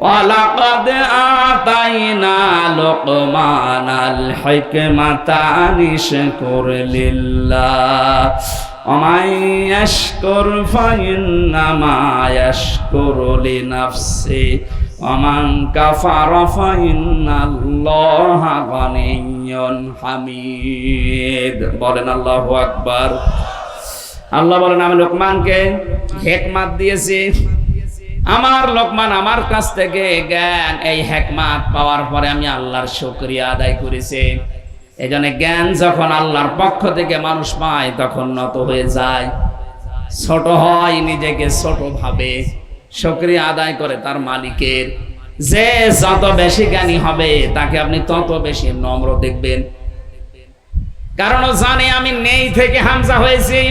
ওয়ালাকাদ আতাইনা লুকমানাল হিকমাতা আনিশকুর লিল্লাহ ওয়ামান ইয়াশকুর ফাইন্নামা ইয়াশকুরু লিনাফসি ওয়ামান কাফারা ফাইন্নাল্লাহা গানিয়্যুন হামিদ। বলেন আল্লাহু আকবার। আল্লাহ বলেন আমি লোকমানকে হিকমত দিয়েছি। আমার লোকমান আমার কাছ থেকে জ্ঞান এই হিকমত পাওয়ার পরে আমি আল্লাহর শুকরিয়া আদায় করেছি। এজন্য জ্ঞান যখন আল্লাহর পক্ষ থেকে মানুষ পায় তখন নত হয়ে যায়, ছোট হয়, নিজেকে ছোট ভাবে, শুকরিয়া আদায় করে তার মালিকের। যে যত বেশি জ্ঞানী হবে তাকে আপনি তত বেশি নম্র দেখবেন, কারণ ও জানে আমি নেই থেকে হামজা হয়েছি।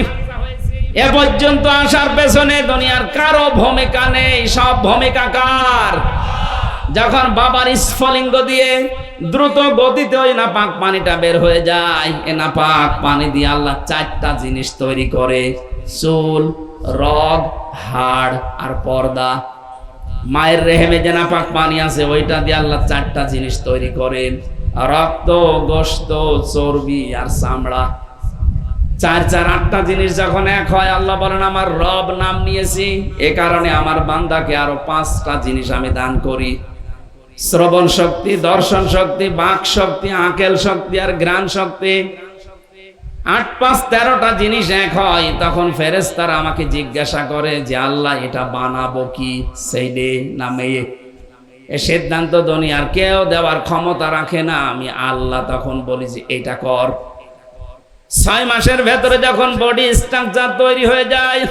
এ পর্যন্ত আসার পেছনে দুনিয়ার কারো ভূমিকা নেই, সব ভূমিকা কার? যখন বাবার স্ফলিঙ্গ দিয়ে দ্রুত গতিতে ওই নাপাক পানিটা বের হয়ে যায়, এ নাপাক পানি দিয়ে আল্লাহ চারটা জিনিস তৈরি করে, চুল, রগ, হাড় আর পর্দা। মায়ের রেহেমে যে নাপাক পানি আছে ওইটা দিয়ে আল্লাহ চারটা জিনিস তৈরি করেন, রক্ত, গোশত, চর্বি আর চামড়া। চার চার আটটা জিনিস যখন এক হয়, আল্লাহ বলেন আমার রব নাম নিয়েছি, এ কারণে আমার বান্দাকে আরো পাঁচটা জিনিস আমি দান করি, শ্রবণ শক্তি, দর্শন শক্তি, বাক শক্তি, আকেল শক্তি আর ঘ্রাণ শক্তি। ৮ ৫ ১৩টা জিনিস এক হয়, তখন ফেরেশতারা আমাকে জিজ্ঞাসা করে যে আল্লাহ এটা বানাবো কি, ছেলে না মেয়ে? এ সিদ্ধান্ত দুনিয়ার কেউ দেওয়ার ক্ষমতা রাখে না, আমি আল্লাহ তখন বলি যে এটা কর। ৬ মাসের ভেতরে যখন বডি স্ট্রাকচার তৈরি হয়ে যায়,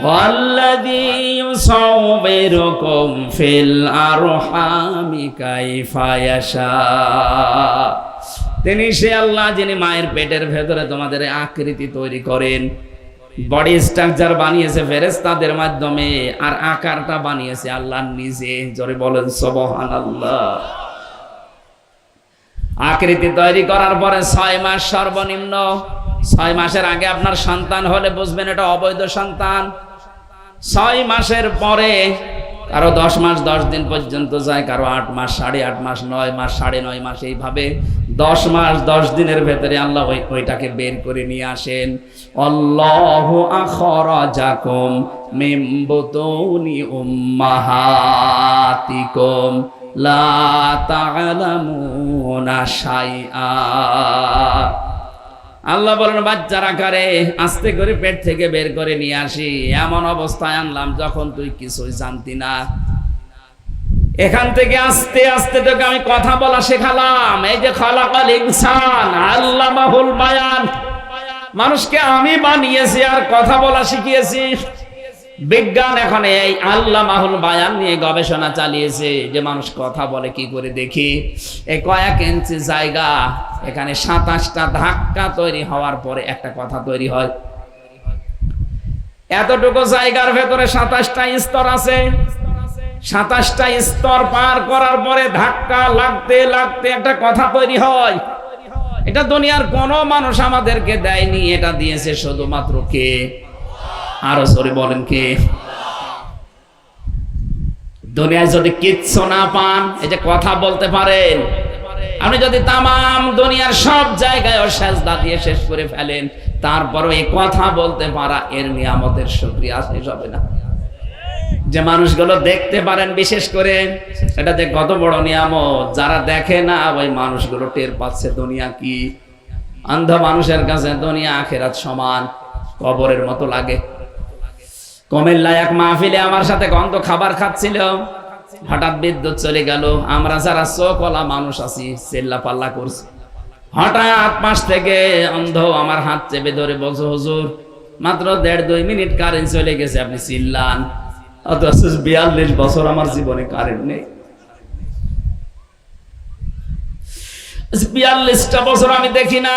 ওয়াল্লাযী ইউসাউবিরুকুম ফিল আরহামি কাইফা ইয়াশা, তিনি সে আল্লাহ যিনি মায়ের পেটের ভেতরে তোমাদের আকৃতি তৈরি করেন। বডি স্ট্রাকচার বানিয়েছে ফেরেশতাদের মাধ্যমে, আর আকারটা বানিয়েছে আল্লাহ নিজে। জোরে বলেন সুবহানাল্লাহ। আকৃতি তৈরি করার পরে ৬ মাস সর্বনিম্ন। ৬ মাসের আগে আপনার সন্তান হলে বুঝবেন এটা অবৈধ সন্তান। ৬ মাসের পরে কারো ১০ মাস ১০ দিন পর্যন্ত যায়, কারো ৮ মাস, ৮.৫ মাস, ৯ মাস, ৯.৫ মাস, এইভাবে ১০ মাস ১০ দিনের ভেতরে আল্লাহ ওইটাকে বের করে নিয়ে আসেন। আল্লাহু আখরাজাকুম মিন বুতুনি উম্মাহাতিকুম লা তা'লামুনা শাইআ। আল্লাহ বলেন বাচ্চার আকারে আস্তে করে পেট থেকে বের করে নিয়ে আসি, এমন অবস্থায় আনলাম যখন তুই কিছুই জানতি না। এখান থেকে আস্তে আস্তে তোকে আমি কথা বলা শেখালাম। এই যে খালাকাল ইনসান আল্লামাহুল বায়ান, মানুষকে আমি বানিয়েছি আর কথা বলা শিখিয়েছি। বিজ্ঞান এখন এই আল্লামাহুল বায়ান নিয়ে গবেষণা চালিয়েছে যে মানুষ কথা বলে কি করে। দেখি এই কয়েক ইঞ্চি জায়গা, এখানে ২৭টা ধাক্কা তৈরি হওয়ার পরে একটা কথা তৈরি হয়। এতটুকু জায়গার ভেতরে ২৭টা স্তর আছে। ২৭টা স্তর পার করার পরে ধাক্কা লাগতে লাগতে একটা কথা তৈরি হয়। এটা দুনিয়ার কোনো মানুষ আমাদেরকে দেয়নি, এটা দিয়েছে শুধুমাত্র কে? আরো জোরে বলেন কে? দুনিয়ায় যদি কিচ্ছু না পান, এই যে কথা বলতে পারেন, আপনি যদি তামাম দুনিয়ার সব জায়গায় সেজদা দিয়ে শেষ করে ফেলেন, তারপরও এই কথা বলতে পারা, এর নিয়ামতের শুকরিয়া শেষ হবে না। যে মানুষগুলো দেখতে পারেন বিশেষ করে, এটা যে কত বড় নিয়ামত। যারা দেখে না ওই মানুষগুলো টের পাচ্ছে দুনিয়া কি। অন্ধ মানুষের কাছে দুনিয়া আখিরাত সমান, কবরের মতো লাগে। কুমিল্লায় এক মাহফিলে আমার সাথে গন্ধ খাবার খাচ্ছিল, হঠাৎ বিদ্যুৎ চলে গেল। আমরা যারা চোখওয়ালা মানুষ আছি চিল্লা পাল্লা করছি। হঠাৎ পাশ থেকে অন্ধ আমার হাত চেপে ধরে বলছে, হুজুর মাত্র ১.৫-২ মিনিট কারেন্ট চলে গেছে, আপনি চিল্লান। অথচ ৪২ বছর আমার জীবনে কারেন্ট নেই। ৪২টা বছর আমি দেখি না,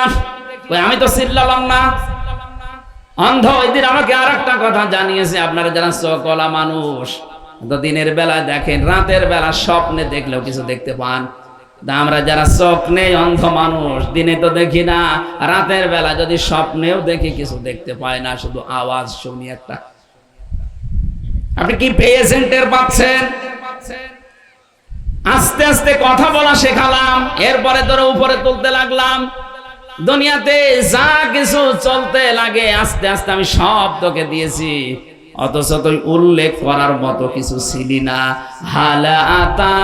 আমি তো চিল্লালাম না। অন্ধ ওই দিন আমাকে আর একটা কথা জানিয়েছে, আপনারা যারা চোখওয়ালা মানুষ তো দিনের বেলা দেখেন, রাতের বেলা স্বপ্নে দেখলেও কিছু দেখতে পান। আমরা যারা চোখ নেই অন্ধ মানুষ, দিনে তো দেখি না, রাতের বেলা যদি স্বপ্নেও দেখি কিছু দেখতে পায় না, শুধু আওয়াজ শুনি একটা। আপনি কি পেয়েছেন, টের পাচ্ছেন? আস্তে আস্তে কথা বলা শেখালাম, এরপরে তোরে উপরে তুলতে লাগলাম। দুনিয়াতে যা কিছু চলতে লাগে আস্তে আস্তে আমি সব তোকে দিয়েছি, অথচ তুই উল্লেখ করার মতো কিছু ছিলি না। হালা আতা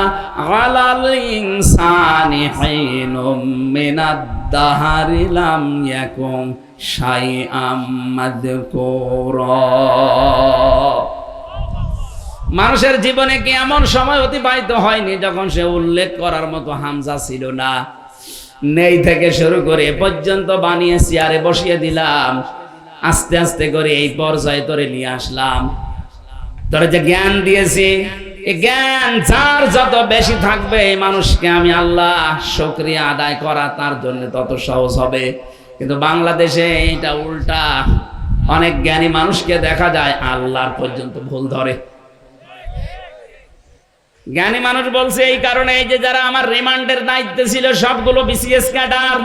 আলাল ইনসানি হাইনুম মিনাদ দাহারি লাম ইয়াকুম শাইআম মাযকুরা। মানুষের জীবনে কি এমন সময় অতিবাহিত হয়নি যখন সে উল্লেখ করার মতো হামজা ছিল না? নেই থেকে শুরু করে এ পর্যন্ত বানিয়ে চেয়ারে বসিয়ে দিলাম, আস্তে আস্তে করে এই পর্যায়ে তোরে নিয়ে আসলাম। তোরে যে জ্ঞান দিয়েছি, এই জ্ঞান যার যত বেশি থাকবে এই মানুষকে আমি আল্লাহ শুকরিয়া আদায় করা তার জন্য তত সহজ হবে। কিন্তু বাংলাদেশে এটা উল্টা, অনেক জ্ঞানী মানুষকে দেখা যায় আল্লাহর পর্যন্ত ভুল ধরে। জ্ঞানী মানুষ বলছে এই কারণে, এই যে যারা আমার রিমান্ডের দায়িত্বে ছিল সবগুলো বিসিএস ক্যাডার,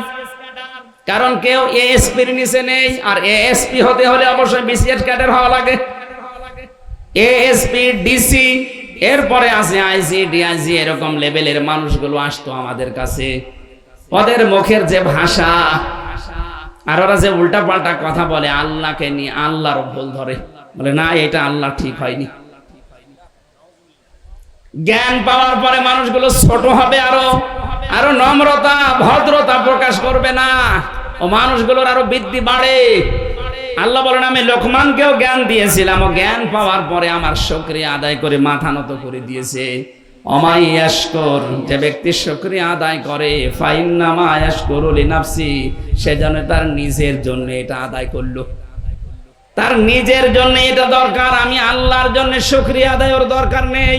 কারণ কেউ এএসপির নিচে নেই, আর এএসপি হতে হলে অবশ্যই বিসিএস ক্যাডার হওয়া লাগে। এএসপি, ডিসি, এরপরে আছে আইসি, ডিআইসি, এরকম লেভেলের মানুষগুলো আসতো আমাদের কাছে। ওদের মুখের যে ভাষা, আর ওরা যে উল্টা পাল্টা কথা বলে আল্লাহকে নিয়ে, আল্লাহর ভুল ধরে, বলে না এটা আল্লাহ ঠিক হয়নি। জ্ঞান পাওয়ার পরে মানুষগুলো ছোট হবে, আরো নম্রতা ভদ্রতা প্রকাশ করবে না, ও মানুষগুলোর আরো বৃদ্ধি বাড়ে। আল্লাহ বলেন আমি লোকমানকেও জ্ঞান দিয়েছিলাম, ও জ্ঞান পাওয়ার পরে আমার শুকরিয়া আদায় করে মাথা নত করে দিয়েছে। অমাই ইয়াশকুর, যে ব্যক্তি শুকরিয়া আদায় করে, ফাইন্নামা ইয়াশকুরু লিনাফসি, সেজন্য তার নিজের জন্য এটা আদায় করলো, তার নিজের জন্য এটা দরকার। আমি আল্লাহর জন্য শুকরিয়া আদায়ের দরকার নেই,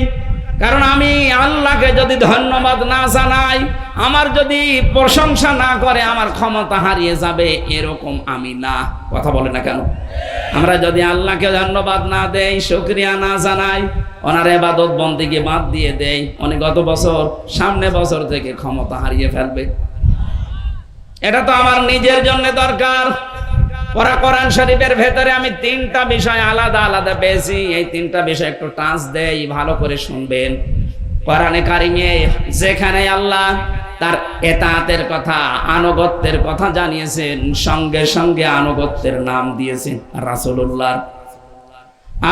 কারণ আমি আল্লাহকে যদি ধন্যবাদ না জানাই, আমার যদি প্রশংসা না করে, আমার ক্ষমতা হারিয়ে যাবে, এরকম আমি না। কথা বলে না কেন? আমরা যদি আল্লাহকে ধন্যবাদ না দেই, শুকরিয়া না জানাই, ওনার ইবাদত বন্দেগী বাদ দিয়ে দেই, উনি গত বছর সামনে বছর থেকে ক্ষমতা হারিয়ে ফেলবে। এটা তো আমার নিজের জন্য দরকার। কোরআন শরীফের ভেতরে আমি তিনটা বিষয় আলাদা আলাদা পেয়েছি, এই তিনটা বিষয় একটু টাচ দেই, ভালো করে শুনবেন। কোরআনে কারিমে যেখানে আল্লাহ তার এতাতের কথা, আনুগত্যের কথা জানিয়েছেন, সঙ্গে সঙ্গে আনুগত্যের নাম দিয়েছেন রাসূলুল্লাহ।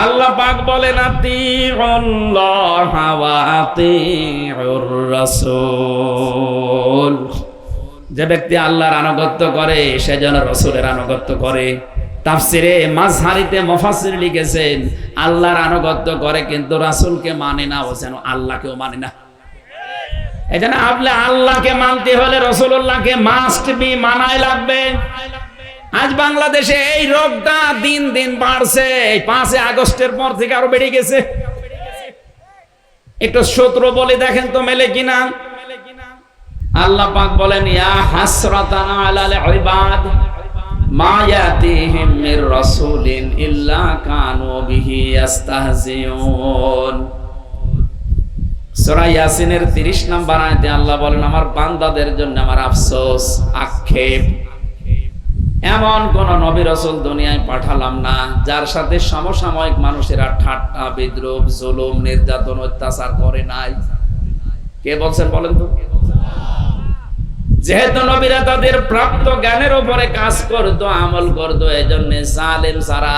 আল্লাহ পাক বলেন আতিউল্লাহ ওয়া আতিউর রাসূল। যে ব্যক্তি আল্লাহর আনুগত্য করে সে যেন রাসূলের আনুগত্য করে। তাফসিরে মাজহারিতে মুফাসসির লিখেছেন আল্লাহর আনুগত্য করে কিন্তু রাসূলকে মানে না, ও যেন আল্লাহকেও মানে না। এজন্য আপনি আল্লাহকে মানতে হলে রাসূলুল্লাহকে মাস্ট বি মানাই লাগবে। আজ বাংলাদেশে এই রোগটা দিন দিন বাড়ছে, 5 আগস্টের পর থেকে আরো বেড়ে গেছে। একটু সূত্র বলে দেখেন তো মেলে কিনা। আল্লাহ পাক বলেন ইয়া হাসরাতান আলাল ইবাদ মা ইয়াতিহিম মির রাসূলিন ইল্লা কানু বিহি ইস্তাহজিউন। সূরা ইয়াসিনের 30 নম্বর আয়াতে আল্লাহ বলেন আমার বান্দাদের জন্য আমার আফসোস, আক্ষেপ, এমন কোন নবী রাসূল দুনিয়ায় পাঠালাম না যার সাথে সমসাময়িক মানুষেরা ঠাট্টা বিদ্রূপ জুলুম নির্যাতন অত্যাচার করে নাই। কে বলছেন বলেন তো? যেহেতু নবীরা তাদের প্রাপ্ত জ্ঞানের উপরে কাজ করতো, আমল করতো, এজন্য জালেম যারা,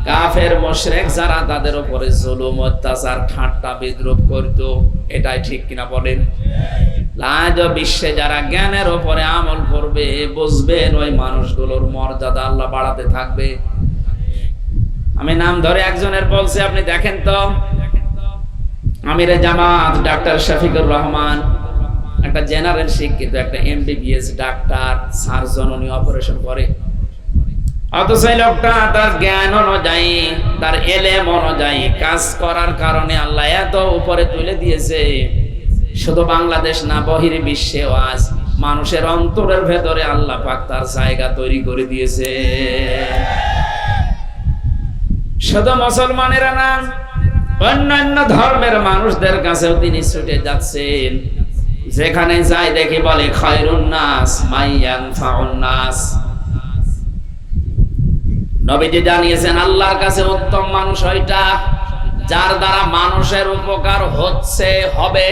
কাফের মুশরিক যারা, তাদের উপরে জুলুম অত্যাচার ঠাট্টা বিদ্রূপ করতো। এটাই ঠিক কিনা বলেন? আজ বিশ্বে যারা জ্ঞানের উপরে আমল করবে, বুঝবেন ওই মানুষগুলোর মর্যাদা আল্লাহ বাড়াতে থাকবে। আমি নাম ধরে একজনের বলছি, আপনি দেখেন তো, আমিরে জামাত ডাক্তার শফিকুর রহমান, একটা জেনারেল শিক্ষিত, একটা এমবিবিএস ডাক্তার, সার্জন, উনি অপারেশন করে। অথচ এই লোকটা তার জ্ঞান অনুযায়ী, তার এলেম অনুযায়ী কাজ করার কারণে আল্লাহ এত উপরে তুলে দিয়েছে। শুধু বাংলাদেশ না, বহির বিশ্বেও আজ মানুষের অন্তরের ভেতরে আল্লাহ পাক তার জায়গা তৈরি করে দিয়েছে। শুধু মুসলমানেরা না, অন্যান্য ধর্মের মানুষদের কাছেও তিনি ছুটে যাচ্ছেন। যেখানে যাই দেখি বলে খায়রুন নাস মাইয়ানফাউন নাস। নবীজি জানিয়েছেন আল্লাহর কাছে উত্তম মানুষ ওইটা যার দ্বারা মানুষের উপকার হচ্ছে, হবে।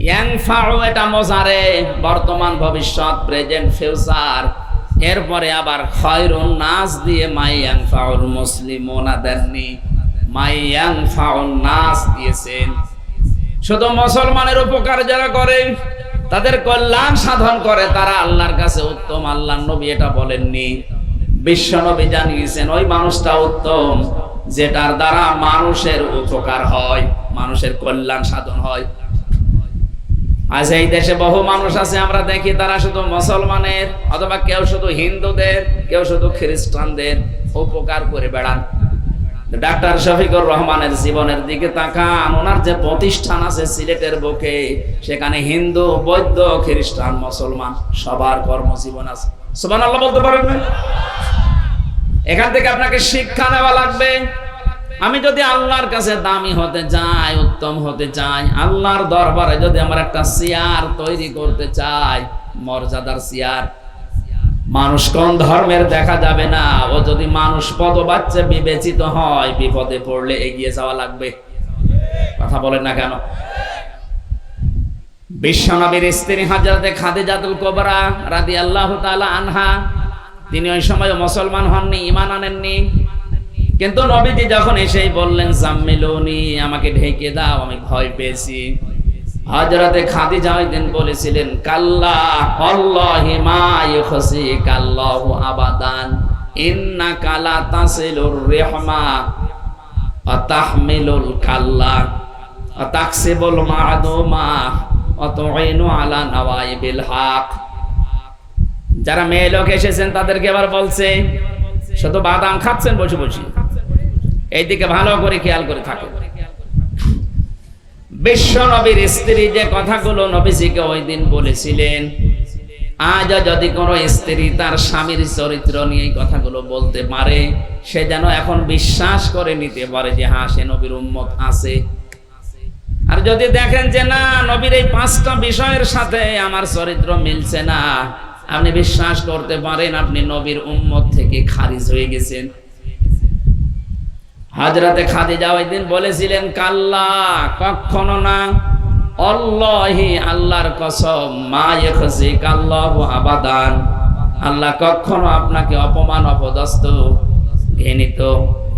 ইয়ানফাউ এটা মোজারে, বর্তমান ভবিষ্যৎ, প্রেজেন্ট ফিউচার। এরপরে আবার খায়রুন নাস দিয়ে মাই ইয়ানফাউল মুসলিমুনা দেননি, মাই ইয়ানফাউন নাস দিয়েছেন। শুধু মুসলমানের উপকার যারা করে, তাদের কল্যাণ সাধন করে, তারা আল্লাহর কাছে উত্তম। আল্লাহর নবী এটা বলেননি, বিশ্ব নবী জানিয়েছেন ওই মানুষটা উত্তম যেটার দ্বারা মানুষের উপকার হয়, মানুষের কল্যাণ সাধন হয়। আজ এই দেশে বহু মানুষ আছে, আমরা দেখি তারা শুধু মুসলমানের অথবা কেউ শুধু হিন্দুদের, কেউ শুধু খ্রিস্টানদের উপকার করে বেড়ান। ডাক্তার শফিকুর রহমানের জীবনের দিকে তাকান, ওনার যে প্রতিষ্ঠান আছে সিলেটের বুকে, সেখানে হিন্দু, বৌদ্ধ, খ্রিস্টান, মুসলমান সবার কর্মজীবন আছে। সুবহানাল্লাহ বলতে পারেন না? এখান থেকে আপনাকে শিক্ষা নেওয়া লাগবে। আমি যদি আল্লাহর কাছে দামি হতে চাই, উত্তম হতে চাই, আল্লাহর দরবারে যদি আমার একটা চেয়ার তৈরি করতে চাই, মর্যাদার চেয়ার, মানুষ কোন ধর্মের দেখা যাবে না, ও যদি মানুষ পদবাচ্চে বিবেচিত হয়, বিপদে পড়লে এগিয়ে যাওয়া লাগবে। কথা বলেন না কেন? বিশ্বনবীর স্ত্রী হযরতে খাদিজাতুল কুবরা রাদিয়াল্লাহু তাআলা আনহা, তিনি ওই সময় মুসলমান হননি, ঈমান আনেননি, কিন্তু নবীজি যখন এসেই বললেন জাম্মিলুনি, আমাকে ঢেকে দাও, আমি ভয় পেয়েছি, হযরতে খাদিজা ওই দিন বলেছিলেন কাল্লা আল্লাহি মা ইউখসিকাল্লাহু আবাদান ইন্নাকা লা তাসিলুর রিহমা ওয়া তাহমিলুল কাল্লা ওয়া তাকসিবুল মা'দুমা ওয়া তুইনু আলা নাওয়াইবিল হক। যারা মেয়ে লোক এসেছেন তাদেরকে এবার বলছে, শুধু বাদাম খাচ্ছেন বসে বসে, এইদিকে ভালো করে খেয়াল করে থাকো। বিশ্ব নবীর স্ত্রী যে কথাগুলো নবীজিকে ওই দিন বলেছিলেন, আজ যদি কোনো স্ত্রী তার স্বামীর চরিত্র নিয়ে এই কথাগুলো বলতে পারে, সে যেন এখন বিশ্বাস করে নিতে পারে যে হ্যাঁ, সে নবীর উম্মত আছে। আর যদি দেখেন যে না, নবীর এই 5টা বিষয়ের সাথে আমার চরিত্র মিলছে না, আপনি বিশ্বাস করতে পারেন আপনি নবীর উম্মত থেকে খারিজ হয়ে গেছেন। হযরতে খাদিজা ওই দিন বলেছিলেন কাল্লা, কখনো না, আল্লাহি, আল্লাহর কসম, মা ইউখসিকাল্লাহু আবাদান, আল্লাহ কখনো আপনাকে অপমান, অপদস্থ, ঘৃণিত,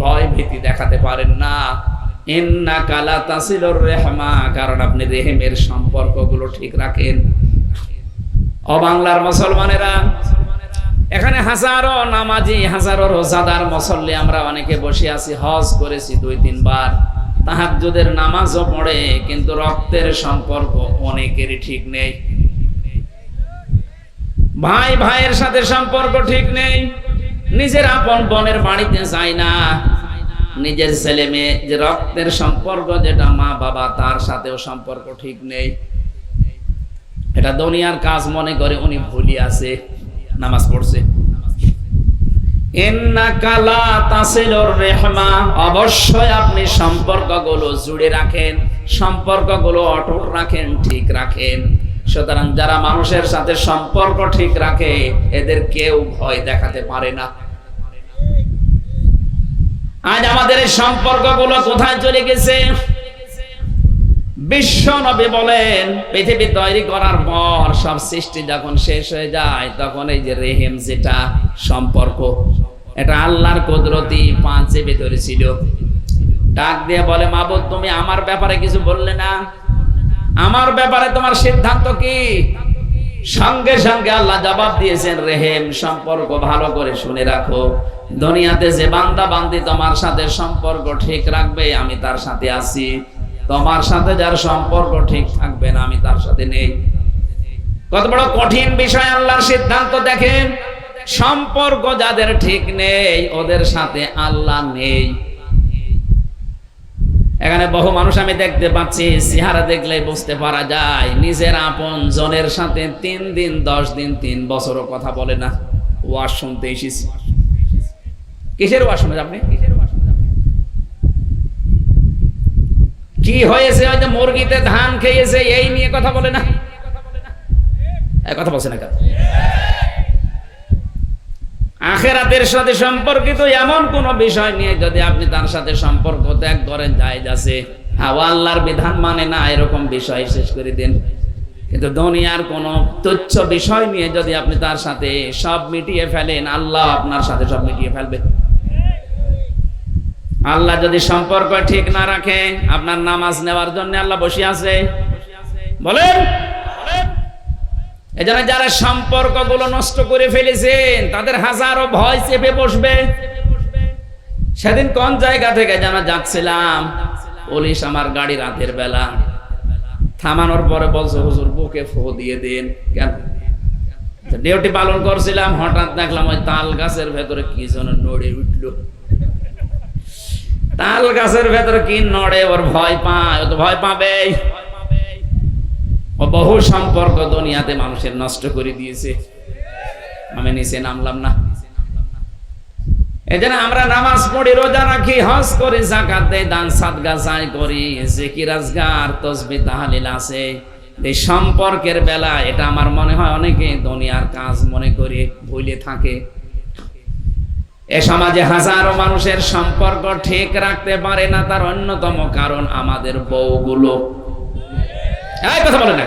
ভয় ভীতি দেখাতে পারেন না। ইন্নাকা লা তাসিলুর রিহমা, কারণ আপনি রেহেমের সম্পর্কগুলো ঠিক রাখেন। ও বাংলার মুসলমানেরা, এখানে হাজারো নামাজি, হাজারো রোজাদার মুসল্লি আমরা অনেকে বসে আছি, হজ করেছি 2-3 বার, তাহাজ্জুদের নামাজও পড়ে, কিন্তু রক্তের সম্পর্ক অনেকেরই ঠিক নেই। ভাই ভাইয়ের সাথে সম্পর্ক ঠিক নেই, নিজের আপন বোনের বাড়িতে যায় না, নিজের ছেলে মেয়ে যে রক্তের সম্পর্ক, যেটা মা বাবা, তার সাথেও সম্পর্ক ঠিক নেই। এটা দুনিয়ার কাজ মনে করে উনি ভুলি আছে, নামাজ পড়ছে। ইন্নাকা লা তাসিলুর রিহমা, অবশ্যই আপনি সম্পর্কগুলো জুড়ে রাখেন, সম্পর্কগুলো অটুট রাখেন, ঠিক রাখেন। সুতরাং যারা মানুষের সাথে সম্পর্ক ঠিক রাখে, এদের কেউ ভয় দেখাতে পারে না। আজ আমাদের এই সম্পর্কগুলো কোথায় চলে গেছে? বিশ্ব নবী বলেন, পৃথিবী তৈরি করার পর সব সৃষ্টি যখন শেষ হয়ে যায়, তখন এই যে রেহেম, যেটা সম্পর্ক, এটা আল্লাহর কুদরতি পাঁচে ভেতরে ছিল। ডাক দিয়ে বলে, মাবুদ, তুমি আমার ব্যাপারে কিছু বললে না, আমার ব্যাপারে তোমার সিদ্ধান্ত কি? সঙ্গে সঙ্গে আল্লাহ জবাব দিয়েছেন, রেহেম, সম্পর্ক ভালো করে শুনে রাখো। দুনিয়াতে যে বান্দা বান্দি তোমার সাথে সম্পর্ক ঠিক রাখবে, আমি তার সাথে আছি। তোমার সাথে যার সম্পর্ক ঠিক থাকবে না, আমি তার সাথে নেই। কত বড় কঠিন বিষয় আল্লাহর সিদ্ধান্ত দেখেন। সম্পর্ক যাদের ঠিক নেই, ওদের সাথে আল্লাহ নেই। এখানে বহু মানুষ আমি দেখতে পাচ্ছি, চেহারা দেখলে বুঝতে পারা যায়, নিজের আপন জনের সাথে 3 দিন 10 দিন 3 বছরও কথা বলে না। ওয়াজ শুনতে এসেছি। কিসের ওয়াজ শুনে আপনি? কি হয়েছে? হয়তো মুরগিতে ধান খেয়েছে, এই নিয়ে কথা বলে না। কথা বলছে না কেন? আখিরাতের সাথে সম্পর্কিত এমন কোন বিষয় নিয়ে যদি আপনি তার সাথে সম্পর্ক ত্যাগ করেন, জায়েজ আছে। ও আল্লাহর বিধান মানে না, এরকম বিষয় শেষ করে দিন। কিন্তু দুনিয়ার কোন তুচ্ছ বিষয় নিয়ে যদি আপনি তার সাথে সব মিটিয়ে ফেলেন, আল্লাহ আপনার সাথে সব মিটিয়ে ফেলবে। আল্লাহ যদি সম্পর্ক ঠিক না রাখে, আপনার নামাজ নেওয়ার জন্য আল্লাহ বসে আছে? বলেন। এজন্য যারা সম্পর্কগুলো নষ্ট করে ফেলেছেন তাদের হাজারো ভয় চেপে বসবে। সেদিন কোন জায়গা থেকে যেন যাচ্ছিলাম, পুলিশ আমার গাড়ি রাতের বেলা থামানোর পরে বলছে, হুজুর বুকে ফু দিয়ে দিন। কেন? ডিউটি পালন করছিলাম, হঠাৎ দেখলাম ওই তাল গাছের ভেতরে কি যেন নড়ে উঠলো। তাল গাছের ভেতরে কি নড়ে, ওর ভয় পায়, ও তো ভয় পাবে। ও বহু সম্পর্ক দুনিয়াতে মানুষের নষ্ট করে দিয়েছে। আমি নিচে নামলাম না। এজন্য আমরা নামাজ পড়ি, রোজা রাখি, হজ করি, যাকাত দেই, দান সাদকা যাই করি, জিকির আজকার তাসবিহ তাহলিল আছে, এই সম্পর্কের বেলা এটা আমার মনে হয় অনেকে দুনিয়ার কাজ মনে করে ভুলে থাকে। এ সমাজে হাজারো মানুষের সম্পর্ক ঠিক রাখতে পারে না, তার অন্যতম কারণ আমাদের বউগুলো। এই কথা বলেন না।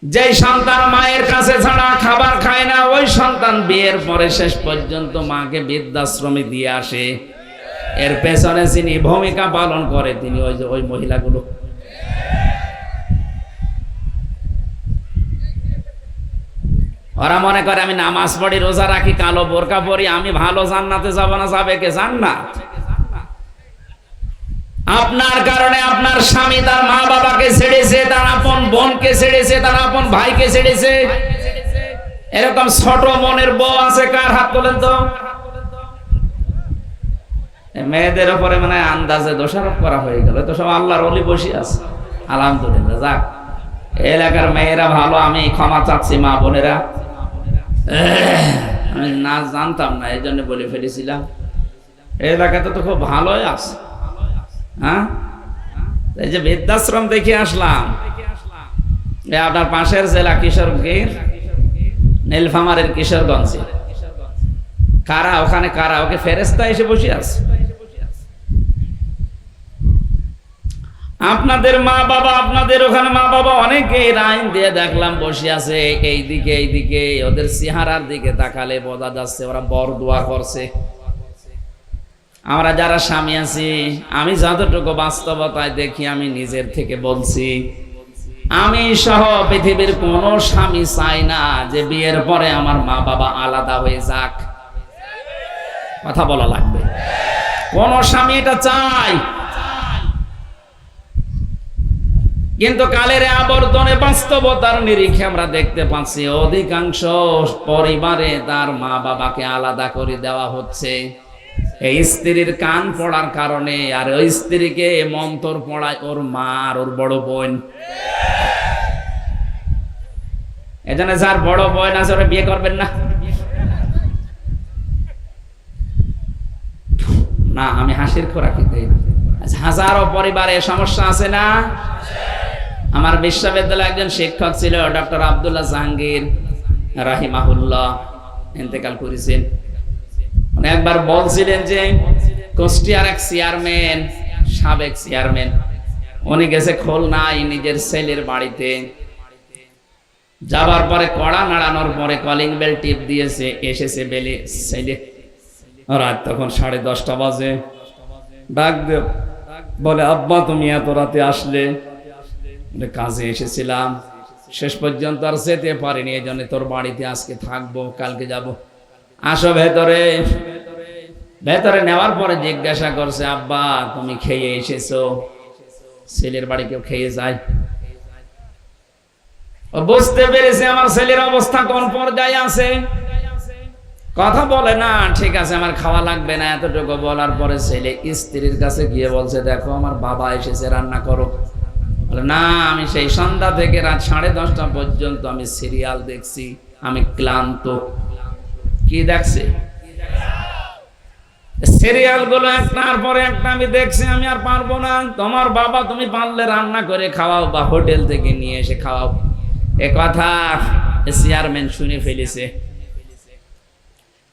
যে সন্তান মায়ের কাছে ছাড়া খাবার খায় না, ওই সন্তান বিয়ের পরে শেষ পর্যন্ত মাকে বৃদ্ধাশ্রমে দিয়ে আসে। এর পেছনে যিনি ভূমিকা পালন করে তিনি ওই মহিলাগুলো। ওরা মনে করে আমি নামাজ পড়ি, রোজা রাখি, কালো বোরকা পরি, আমি ভালো জান্নাতে যাব না। যাবে কে? জান্নাত। আপনার কারণে আপনার স্বামী তার মা বাবাকে ছেড়েছে, তার আপন বোনকে ছেড়েছে, তার আপন ভাইকে ছেড়েছে। এরকম ছোট মনের বউ আছে কার? হাত তোলেন তো। মেয়েদের উপরে মানে আন্দাজে দোষারোপ করা হয়ে গেল, তো সব আল্লাহর ওলি বসে আছে। আলহামদুলিল্লাহ, যাক এলাকার মেয়েরা ভালো, আমি ক্ষমা চাচ্ছি মা বোনেরা। আমি না জানতাম না, এই জন্য বলে ফেলেছিলাম। এলাকাতে তো খুব ভালোই আছে। হ্যাঁ, এই যে বৃদ্ধাশ্রম দেখে আসলাম, আপনার পাশের জেলা কিশোরগঞ্জ, নীলফামারীর কিশোরগঞ্জে। কারা ওখানে? কারা? ওকে ফেরেশতা এসে বসে আছে। আপনাদের মা বাবা, আপনাদের ওখানে মা বাবা অনেকে আইন দিয়ে দেখলাম বসে আছে এইদিকে এইদিকে। ওদের চেহারার দিকে তাকালে বোঝা যাচ্ছে ওরা বরদোয়া করছে। আমরা যারা স্বামী আছি, আমি যতটুকু বাস্তবতায় দেখি, আমি নিজের থেকে বলছি, আমি সহ পৃথিবীর কোন স্বামী চাই না যে বিয়ের পরে আমার মা বাবা আলাদা হয়ে যাক। কথা বলা লাগবে। কোন স্বামী এটা চায়? কিন্তু কালের আবর্তনে বাস্তবতার নিরিখে আমরা দেখতে পাচ্ছি অধিকাংশ পরিবারে তার মা বাবাকে আলাদা করে দেওয়া হচ্ছে এই স্ত্রীর কান পড়ার কারণে। আর ওই স্ত্রীকে মন্তর পড়ায় ওর মা আর ওর বড় বোন। এজন্য যার বড় বোন আছে ওরা বিয়ে করবেন না। না, আমি হাসির খোরাকি দেই। হাজারো পরিবারে সমস্যা আছে না? আমার বিশ্ববিদ্যালয়ে একজন শিক্ষক ছিল, ডক্টর আব্দুল্লাহ জাহাঙ্গীর রাহিমাহুল্লাহ, ইন্তেকাল করেছেন। উনি একবার বলছিলেন যে কুষ্টিয়ার এক চেয়ারম্যান, সাবেক চেয়ারম্যান, উনি গেছে খুলনায় নিজের ছেলের বাড়িতে। যাবার পরে কড়া নাড়ানোর পরে কলিং বেল টিপ দিয়েছে, এসেছে বেলে ছেলে। রাত তখন 10:30 বাজে। ডাক দে, বলে আব্বা তুমি এত রাতে আসলে? কাজে এসেছিলাম, শেষ পর্যন্ত আর যেতে পারিনি, এই জন্য তোর বাড়িতে আজকে থাকবো, কালকে যাব। আসো ভেতরে। ভেতরে নেওয়ার পরে জিজ্ঞাসা করছে, আব্বা তুমি খেয়ে এসেছো? ছেলের বাড়ি কেউ খেয়ে যায়? ও বুঝতে পেরেছে আমার ছেলের অবস্থা কোন পর্যায়ে আছে। কথা বলে না, ঠিক আছে আমার খাওয়া লাগবে না, এতটুকু বলার পরে ছেলে স্ত্রীর কাছে গিয়ে বলছে, দেখো আমার বাবা এসেছে, রান্না করো। বলে না, আমি সেই সন্ধ্যা থেকে রাত 10:30 পর্যন্ত আমি সিরিয়াল দেখছি, আমি ক্লান্ত। কি দেখছে? সিরিয়াল গুলো একটার পরে একটা আমি দেখছি, আমি আর পারবো না। তোমার বাবা তুমি পারলে রান্না করে খাওয়াও বা হোটেল থেকে নিয়ে এসে খাওয়াও। এ কথা চেয়ারম্যান শুনে ফেলেছে।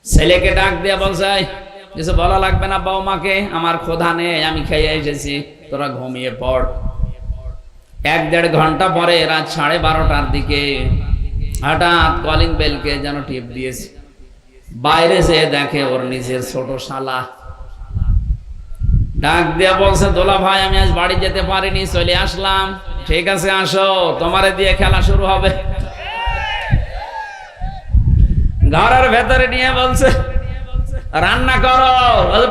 ছেলেকে ডাক দিয়ে বলছে, কিছু বলা লাগবে না বৌমাকে, আমার ক্ষুধা নেই, আমি খেয়ে এসেছি, তোরা ঘুমিয়ে পড়। 1-1.5 ঘন্টা পরে রাত 12:30টার দিকে হঠাৎ কলিং বেলকে যেন টিপ দিয়েছে। বাইরে যেয়ে দেখে ওর নিজের ছোট শালা। ডাক দিয়ে বলছে, দোলা ভাই আমি আজ বাড়ি যেতে পারিনি, চলে আসলাম। ঠিক আছে আসো, তোমারে দিয়ে খেলা শুরু হবে। ঘরের ভেতরে নিয়ে বলছে রান্না করো।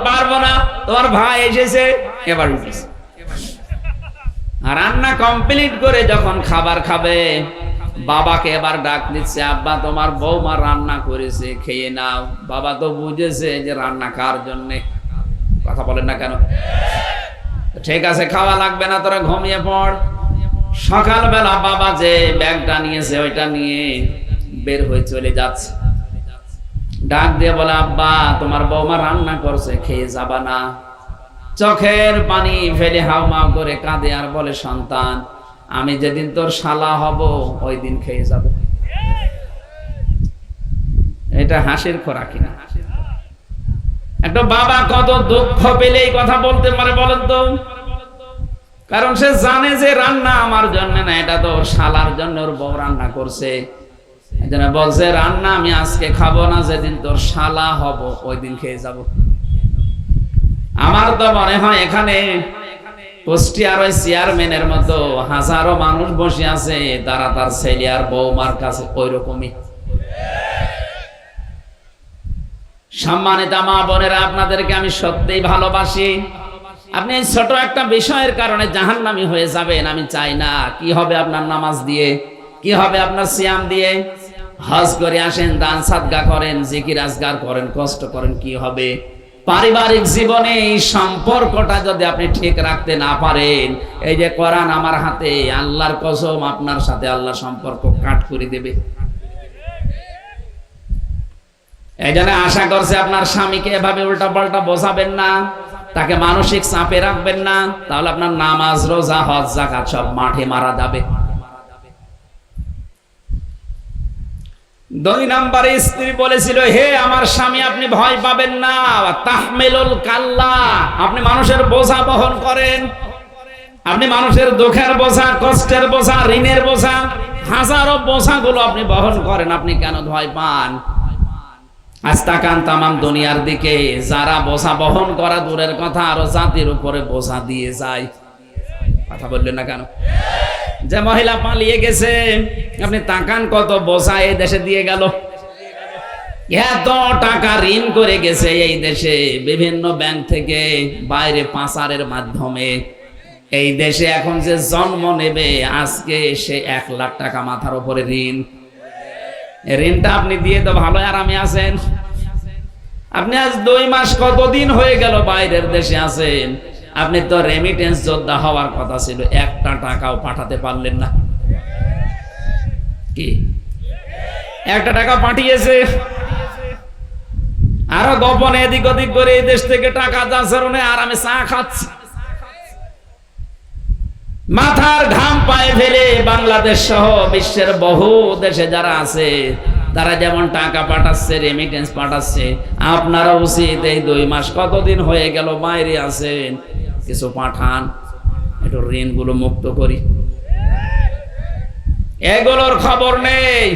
পারবো না, তোমার ভাই এসেছে। এবার উঠেছে, রান্না কমপ্লিট করে যখন খাবার খাবে, বাবাকে এবার ডাক দিচ্ছে, আব্বা তোমার বৌমা রান্না করেছে, খেয়ে নাও। বাবা তো বুঝেছে যে রান্না কার জন্যে, কথা বলেন না কেন? ঠিক আছে খাওয়া লাগবে না, তোরা ঘুমিয়ে পড়। সকালবেলা বাবা যে ব্যাগটা নিয়েছে ওইটা নিয়ে বের হয়ে চলে যাচ্ছে। ডাক দিয়ে বলে, আব্বা তোমার বৌমা রান্না করছে, খেয়ে যাবা না? চোখের পানি ফেলে হাউমাউ করে কাঁদে আর বলে, সন্তান আমি যেদিন তোর শালা হব ওই দিন খেয়ে যাব। এটা হাসির খোরাক কিনা? একটা বাবা কত দুঃখ পেলে এই কথা বলতে পারে বলেন তো? কারণ সে জানে যে রান্না আমার জন্য না, এটা তো ওর শালার জন্য ওর বউ রান্না করছে। এজন্য বলছে রান্না আমি আজকে খাবো না, যেদিন তোর শালা হব ওই দিন খেয়ে যাব। আমার তো মনে হয় এখানে কুষ্টিয়ার ওই চেয়ারম্যানের মতো হাজারো মানুষ বসে আছে, তারা তার ছেলে আর বৌমার কাছে ওই রকমই। সম্মানিত মা বোনেরা, আপনাদেরকে আমি সত্যিই ভালোবাসি। আপনি এই ছোট একটা বিষয়ের কারণে জাহান্নামী হয়ে যাবেন, আমি চাই না। কি হবে আপনার নামাজ দিয়ে, কি হবে আপনার সিয়াম দিয়ে? হজ করে আসেন, দান সাদকা করেন, জিকির আজগার করেন, কষ্ট করেন, কি হবে? পারিবারিক জীবনে এই সম্পর্কটা যদি আপনি ঠিক রাখতে না পারেন, এই যে কোরআন আমার হাতে, আল্লাহর কসম আপনার সাথে আল্লাহ সম্পর্ক কাট করে দেবে। এই জন্য আশা করছে আপনার স্বামীকে এভাবে উল্টা পাল্টা বোঝাবেন না, তাকে মানসিক চাপে রাখবেন না, তাহলে আপনার নামাজ রোজা হজ যাকাত সব মাঠে মারা যাবে। 2 নম্বরে স্ত্রী বলেছিল, হে আমার স্বামী আপনি ভয় পাবেন না, তাহমিলুল কাল্লা, আপনি মানুষের বোঝা বহন করেন, আপনি মানুষের দুঃখের বোঝা, কষ্টের বোঝা, ঋণের বোঝা, হাজারো বোঝাগুলো আপনি বহন করেন, আপনি কেন ভয় পান? আজ তাকান তামাম দুনিয়ার দিকে, যারা বোঝা বহন করা দূরের কথা, আরো জাতির উপরে বোঝা দিয়ে যায়। কথা বললেন না কেন? যে মহিলা পালিয়ে গেছে, আপনি তাকান কত বোঝা এই দেশে দিয়ে গেল। এত টাকা ঋণ করে গেছে এই দেশে বিভিন্ন ব্যাংক থেকে, বাইরে পাচারের মাধ্যমে। এই দেশে এখন যে জন্ম নেবে আজকে সে 1 লাখ টাকা মাথার উপরে ঋণ। ঋণটা আপনি দিয়ে তো ভালো আরামে আছেন। আপনি আজ 2 মাস কতদিন হয়ে গেল বাইরের দেশে আছেন, আপনি তো রেমিটেন্স যোদ্ধা হওয়ার কথা ছিল, 1টা টাকাও পাঠাতে পারলেন না। কি 1টা টাকা পাঠিয়েছে, আরো গোপনে এদিক ওদিক করে এই দেশ থেকে টাকা যাচ্ছে, আরামে চা খাচ্ছে। মাথার ঘাম পায়ে ফেলে বাংলাদেশ সহ বিশ্বের বহু দেশে যারা আছে তারা যেমন টাকা পাঠাচ্ছে, রেমিটেন্স পাঠাচ্ছে, আপনারা উচিত এই 2 মাস কতদিন হয়ে গেল বাইরে আছেন, কিছু পাঠান, একটু ঋণগুলো মুক্ত করি। এগুলোর খবর নেই।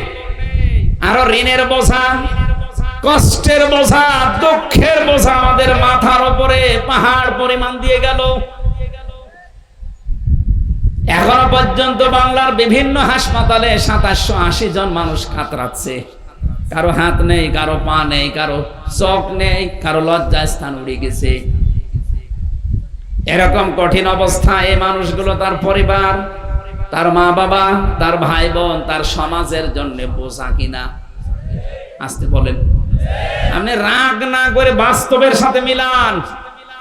আরো ঋণের বোঝা, কষ্টের বোঝা, দুঃখের বোঝা আমাদের মাথার উপরে পাহাড় পরিমাণ দিয়ে গেল। এখনো পর্যন্ত বাংলার বিভিন্ন হাসপাতালে 2780 জন মানুষ কাতরাচ্ছে। কারো হাত নেই, কারো পা নেই, কারো চোখ নেই, কারো লজ্জার স্থান উড়ে গেছে। এরকম কঠিন অবস্থায় এই মানুষগুলো তার পরিবার, তার মা বাবা, তার ভাই বোন, তার সমাজের জন্য বোঝা কিনা? আসতে বলেন। আপনি রাগ না করে বাস্তবের সাথে মিলান।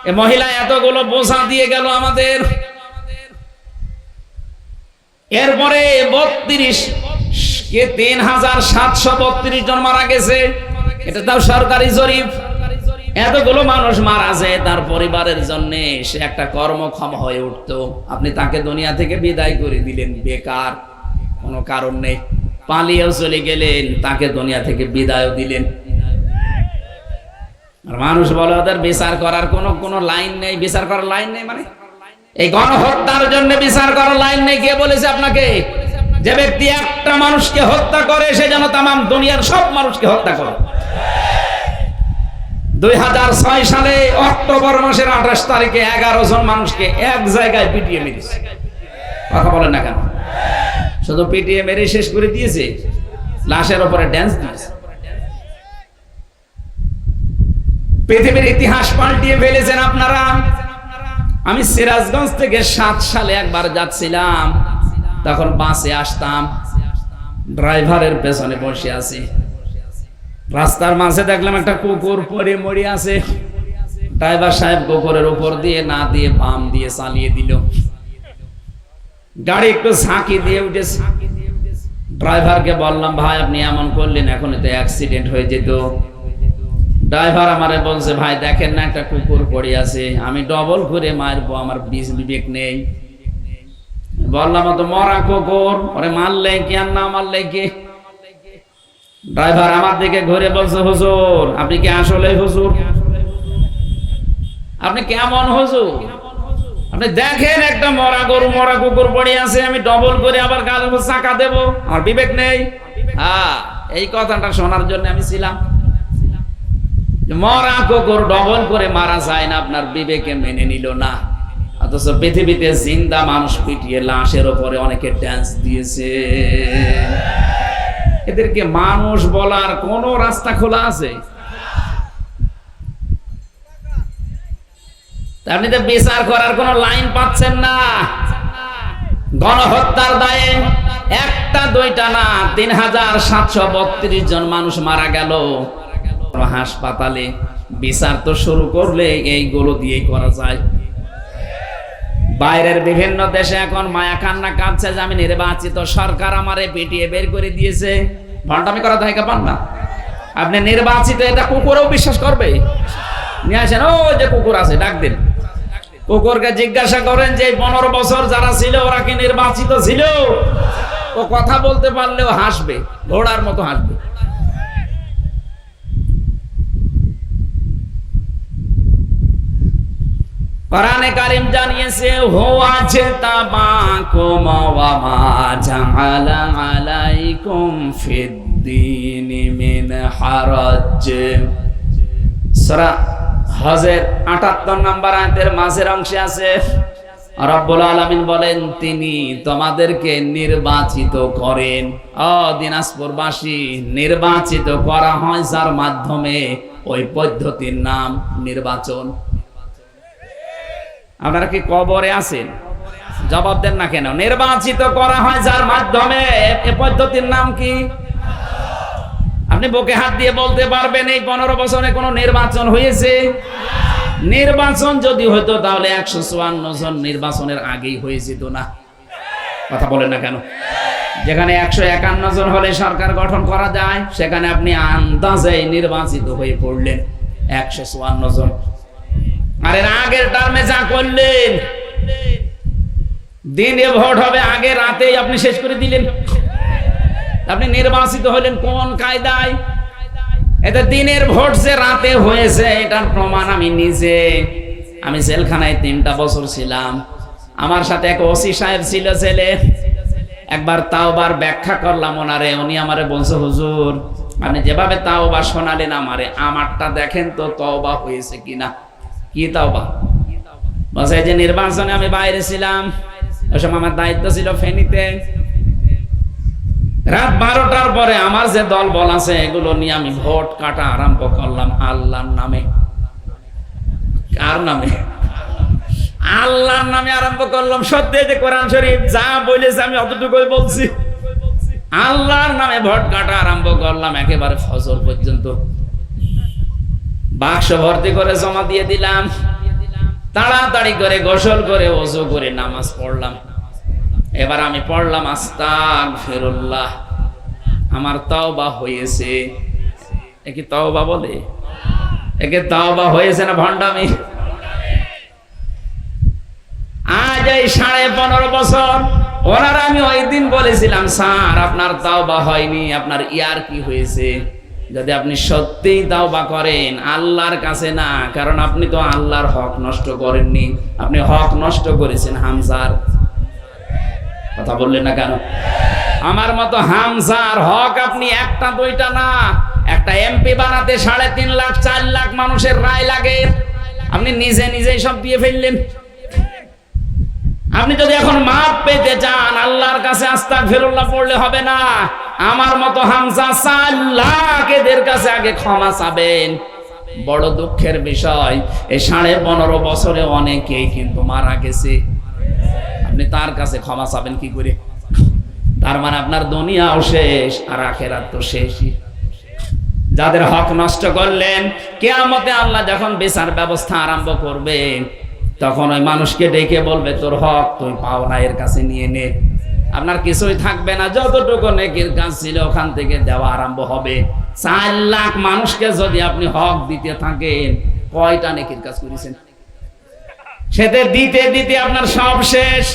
এ মহিলা এতগুলো বোঝা দিয়ে গেল আমাদের। এরপরে 3732 জন মারা গেছে, এটা তাও সরকারি জরিপ। এতগুলো মানুষ মারা যায় তার পরিবারের জন্য, সে একটা কর্মক্ষম হয়ে উঠতো, আপনি তাকে দুনিয়া থেকে বিদায় করে দিলেন বেকার, কোনো কারণ নেই। পালিয়েও চলে গেলেন, তাকে দুনিয়া থেকে বিদায়ও দিলেন। আর মানুষ বলে ওদের বিচার করার কোনো লাইন নেই। বিচার করার লাইন নেই মানে এই গণহত্যার জন্য বিচার করার লাইন নেই। কে বলেছে আপনাকে? যে ব্যক্তি একটা মানুষকে হত্যা করে সে যেন তামাম দুনিয়ার সব মানুষকে হত্যা করে। 2006 সালে অক্টোবর মাসের 28 তারিখে 11 জন মানুষকে এক জায়গায় পিটিয়ে মেরেছে। কথা বলেন না কেন? শুধু পিটিয়ে মেরে শেষ করে দিয়েছে, লাশের উপরে ড্যান্স দিয়েছে। পৃথিবীর ইতিহাস পাল্টিয়ে ফেলেছেন আপনারা। আমি সিরাজগঞ্জ থেকে 7 সালে একবার যাচ্ছিলাম, তখন বাসে আসতাম, ড্রাইভারের পেছনে বসে আছি। রাস্তার মাঝে দেখলাম একটা কুকুর পড়ে মরে আছে। ড্রাইভার সাহেব কুকুরের উপর দিয়ে না দিয়ে বাম দিয়ে চালিয়ে দিল। গাড়ি একটু ঝাঁকি দিয়ে উঠেছে। ড্রাইভারকে বললাম, ভাই আপনি এমন করলেন, এখন তো অ্যাক্সিডেন্ট হয়ে যেত। ড্রাইভার আমারে বলছে, ভাই দেখেন না একটা কুকুর পড়ে আছে, আমি ডবল করে মারবো, আমার বিবেক নেই। বললাম তো মরা কুকুর, ওরে মারলে কি আর না মারলে কি? ড্রাইভার আমার দিকে ঘুরে বলছে, হুজুর আপনি কি আসলে হুজুর? আপনি কেমন হুজুর? আপনি দেখেন একটা মরা গরু মরা কুকুর পড়ে আছে, আমি ডবল করে আবার গালের উপর চাকা দেবো, আমার বিবেক নেই? হ্যাঁ, এই কথাটা শোনার জন্য আমি ছিলাম। মরা কুকুর ডবল করে মারা যায় না, আপনার বিবেকে মেনে নিল না। অথচ পৃথিবীতে জিন্দা মানুষ পিটিয়ে লাশের উপরে অনেকে ড্যান্স দিয়েছে। এদেরকে মানুষ বলার কোন রাস্তা খোলা আছে? আপনি তো বিচার করার কোন লাইন পাচ্ছেন না। গণহত্যার দায়ে একটা দুইটা না 3732 জন মানুষ মারা গেল হাসপাতালে। বিচার তো শুরু করলে এইগুলো দিয়েই করা যায়। বাইরের বিভিন্ন দেশে এখন মায়া কান্না কাঁদছে যে আমি নির্বাচিত, সরকার আমারে পিটিয়ে বের করে দিয়েছে। ভণ্ডামি করা জায়গা পান না। আপনি নির্বাচিত, এটা কুকুরও বিশ্বাস করবে? নিয়ে আসেন, ও যে কুকুর আছে ডাক দিন। কুকুরকে জিজ্ঞাসা করেন যে 15 বছর যারা ছিল ওরা কি নির্বাচিত ছিল? ও কথা বলতে পারলেও হাসবে, ঘোড়ার মতো হাসবে। কোরআনে কারীম জানিয়েছে, হুয়া জিতাবাকুম ওয়া মা জাআলা আলাইকুম ফিদ-দীনি মিন হারাজ। সূরা হজের 78 নম্বর আয়াতের মাঝের অংশে আছে, রব্বুল আলামিন বলেন তিনি তোমাদেরকে নির্বাচিত করেন। দিনাজপুরবাসী, নির্বাচিত করা হয় যার মাধ্যমে, ওই পদ্ধতির নাম নির্বাচন। আপনারা কি কবরে আছেন? জবাব দেন না কেন? নির্বাচিত করা হয় যার মাধ্যমে, এ পদ্ধতির নাম কি? আপনি বুকে হাত দিয়ে বলতে পারবেন এই 15 বছরে কোনো নির্বাচন হয়েছে? নির্বাচন যদি হতো তাহলে 154 জন নির্বাচনের আগেই হয়ে যেত না। কথা বলেন না কেন? যেখানে 151 জন হলে সরকার গঠন করা যায়, সেখানে আপনি আন্দাজে নির্বাচিত হয়ে পড়লেন 154 জন। আর এর আগের টার্মে যা করলেন, দিনে ভোট হবে, আগে রাতেই আপনি শেষ করে দিলেন। আপনি নির্বাচিত হলেন কোন কায়দায়? এটা দিনের ভোট যে রাতে হয়েছে এটার প্রমাণ আমি নিজে। আমি জেলখানায় 3টা বছর ছিলাম। আমার সাথে এক ওসি সাহেব ছিল ছেলে। একবার তাওবার ব্যাখ্যা করলাম ওনারে, উনি আমারে বলছে, হুজুর আপনি যেভাবে তাওবা শোনালেন আমারে, আমারটা দেখেন তো তওবা হয়েছে কিনা। কি তাওবা? বলছে যে নির্বাচনে আমি বাইরে ছিলাম, ওই সময় আমার দায়িত্ব ছিল ফেনীতে। রাত 12টার পরে আমার যে দল বল আছে এগুলো নিয়ে আমি ভোট কাটা আরম্ভ করলাম আল্লাহর নামে। কার নামে? আল্লাহর নামে আরম্ভ করলাম। সত্যি যে কোরআন শরীফ যা বলেছে আমি অতটুকুই বলছি। আল্লাহর নামে ভোট কাটা আরম্ভ করলাম একেবারে ফজর পর্যন্ত। বাক্স ভর্তি করে জমা দিয়ে দিলাম। তাড়াতাড়ি করে গোসল করে ওযু করে নামাজ পড়লাম। এবার আমি পড়লাম আস্তাগফিরুল্লাহ, আমার তাওবা হয়েছে। একে তাওবা বলে? একে তাওবা হয়েছে না ভণ্ডামি? আজ এই 15.5 বছর ওনারা, আমি ওই দিন বলেছিলাম স্যার আপনার তাওবা হয়নি, আপনার ইয়ার কি হয়েছে। যদি আপনি সত্যিই তাওবা করেন, আল্লাহর কাছে না, কারণ আপনি তো আল্লাহর হক নষ্ট করেননি, আপনি হক নষ্ট করেছেন হামজার। কথা বললেন না কেন? আমার মতো হামজার হক আপনি একটা দুইটা না, একটা এমপি বানাতে 3.5 লাখ 4 লাখ মানুষের রায় লাগে, আপনি নিজে নিজেই সব দিয়ে ফেললেন। আপনি যদি এখন মাপ পেতে চান, আল্লাহর কাছে আস্তাগফিরুল্লাহ পড়লে হবে না, আমার মতো হামজা 4 লাখ এদের কাছে আগে ক্ষমা চাবেন। বড় দুঃখের বিষয়, এই 15.5 বছরে অনেকেই কিন্তু মারা গেছে, আপনি তার কাছে ক্ষমা চাবেন কি করে? তার মানে আপনার দুনিয়াও শেষ আর আখিরাত তো শেষই। যাদের হক নষ্ট করলেন, কিয়ামতে আল্লাহ যখন বিচার ব্যবস্থা আরম্ভ করবে, তখন ওই মানুষকে ডেকে বলবে, তোর হক তুই পাও না, এর কাছে নিয়ে নে। আপনার কিছুই থাকবে না, যতটুকু নেকির কাজ ছিল ওখান থেকে দেওয়া আরম্ভ হবে। 4 লাখ মানুষকে যদি আপনি হক দিতে থাকেন, কয়টা নেকির কাজ করেছেন? সেটা দিতে দিতে আপনার সব শেষ।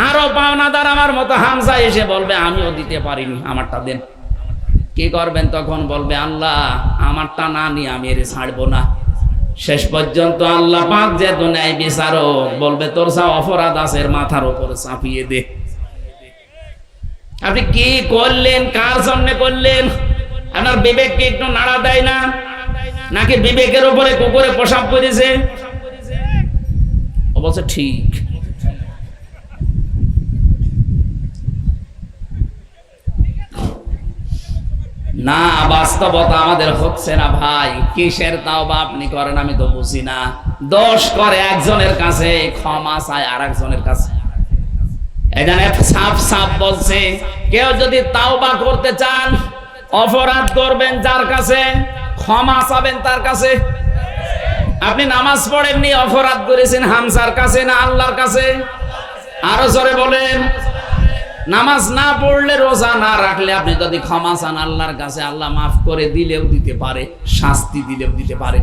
আরো পাওনাদার আমার মতো হামজা এসে বলবে, আমিও দিতে পারিনি, আমারটা দেন। কি করবেন তখন? বলবে, আল্লাহ আমারটা না নিয়ে আমি এর ছাড়বো না। শেষ পর্যন্ত আল্লাহ পাক যে দুনিয়ায় বিচারক, বলবে তোর যা অপরাধ আছে এর মাথার উপর চাপিয়ে দে। আপনি কি করলেন? কার জন্য করলেন? আপনার বিবেক কি একটু নাড়া দেয় না? নাকি বিবেকের উপরে কুকুরে প্রসাব করেছে? ও বলছে ঠিক। না, বাস্তবতা আমাদের হচ্ছে না ভাই। কিসের তাওবা আপনি করেন আমি তো বুঝি না। দোষ করে একজনের কাছে, ক্ষমা চায় আর একজনের কাছে। এখানে সাফ সাফ বলছে, কেউ যদি তাওবা করতে চান, অপরাধ করবেন যার কাছে, ক্ষমা চাবেন তার কাছে। আপনি নামাজ পড়েননি, অপরাধ করেছেন হামজার কাছে না আল্লাহর কাছে? আরো জোরে বলেন। নামাজ না পড়লে, রোজা না রাখলে আপনি যদি ক্ষমা চান আল্লাহর কাছে, আল্লাহ মাফ করে দিলেও দিতে পারে, শাস্তি দিলেও দিতে পারে।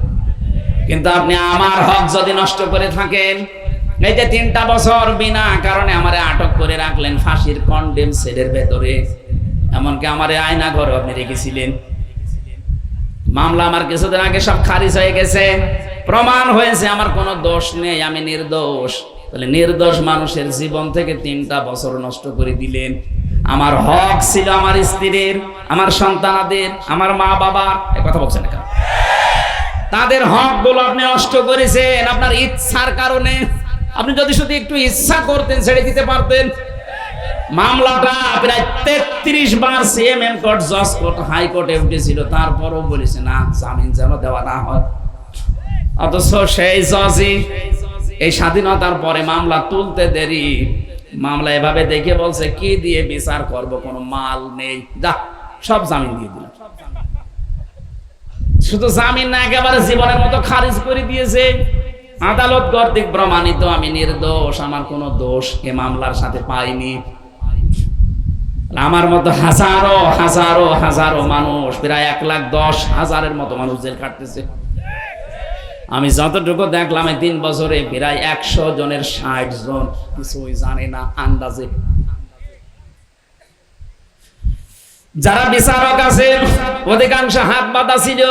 কিন্তু আপনি আমার হক যদি নষ্ট করে থাকেন, এই যে 3টা বছর বিনা কারণে আমারে আটক করে রাখলেন ফাঁসির কন্ডেম সেলের ভেতরে, এমনকি আমারে আয়না ঘরে আপনি রেখেছিলেন। মামলা আমার কিছুদিন আগে সব খারিজ হয়ে গেছে, প্রমাণ হয়েছে আমার কোনো দোষ নেই, আমি নির্দোষ। তাহলে নির্দোষ মানুষের জীবন থেকে 3টা বছর নষ্ট করে দিলেন। আমার হক ছিল আমার স্ত্রীর, আমার সন্তানাদের, আমার মা বাবার। এই কথা বলছেন না কেন? তাদের হক গুলো আপনি নষ্ট করেছেন আপনার ইচ্ছার কারণে। আপনি যদি শুধু একটু ইচ্ছা করতেন, ছেড়ে দিতে পারতেন। মামলাটা প্রায় 33 বার সিএমএম কোর্ট, জজ কোর্ট, হাইকোর্টে উঠেছিল, তারপরও বলেছে না, জামিন যেন দেওয়া না হয়। অথচ সেই জজই এই স্বাধীনতার পরে মামলা তুলতে দেরি, মামলা এভাবে দেখে বলছে, কি দিয়ে বিচার করব, কোনো মাল নেই, যা সব জামিন দিয়ে দিল। শুধু জামিন না, একেবারে জীবনের মতো খারিজ করে দিয়েছে। আদালত কর্তৃক প্রমাণিত আমি নির্দোষ, আমার কোনো দোষ এ মামলার সাথে পাইনি। আমার মতো হাজারো হাজারো হাজারো মানুষ, প্রায় 1,10,000-এর মতো মানুষ জেল কাটতেছে। আমি যতটুকু দেখলাম এই 3 বছরে প্রায় 100 জনের 60 জন কিছুই জানে না আন্দাজে। যারা বিচারক আছে অধিকাংশ হাত বাঁধা ছিল।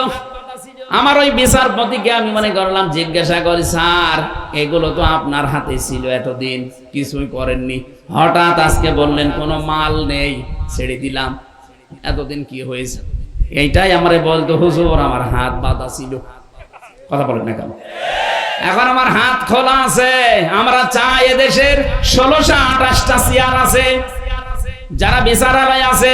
আমার ওই বিচারপতিকে আমি মনে করলাম, জিজ্ঞাসা করি, স্যার এগুলো তো আপনার হাতে ছিল এতদিন, কিছুই করেননি, হঠাৎ আজকে বললেন কোনো মাল নেই, ছেড়ে দিলাম, এতদিন কি হয়েছে? এইটাই আমারে বলতো, হুজুর আমার হাত বাঁধা ছিল। কথা বলেন না কেন? এখন আমার হাত খোলা আছে। আমরা চাই এদেশের 1628টা চেয়ার আছে, যারা বিচারালয় আছে,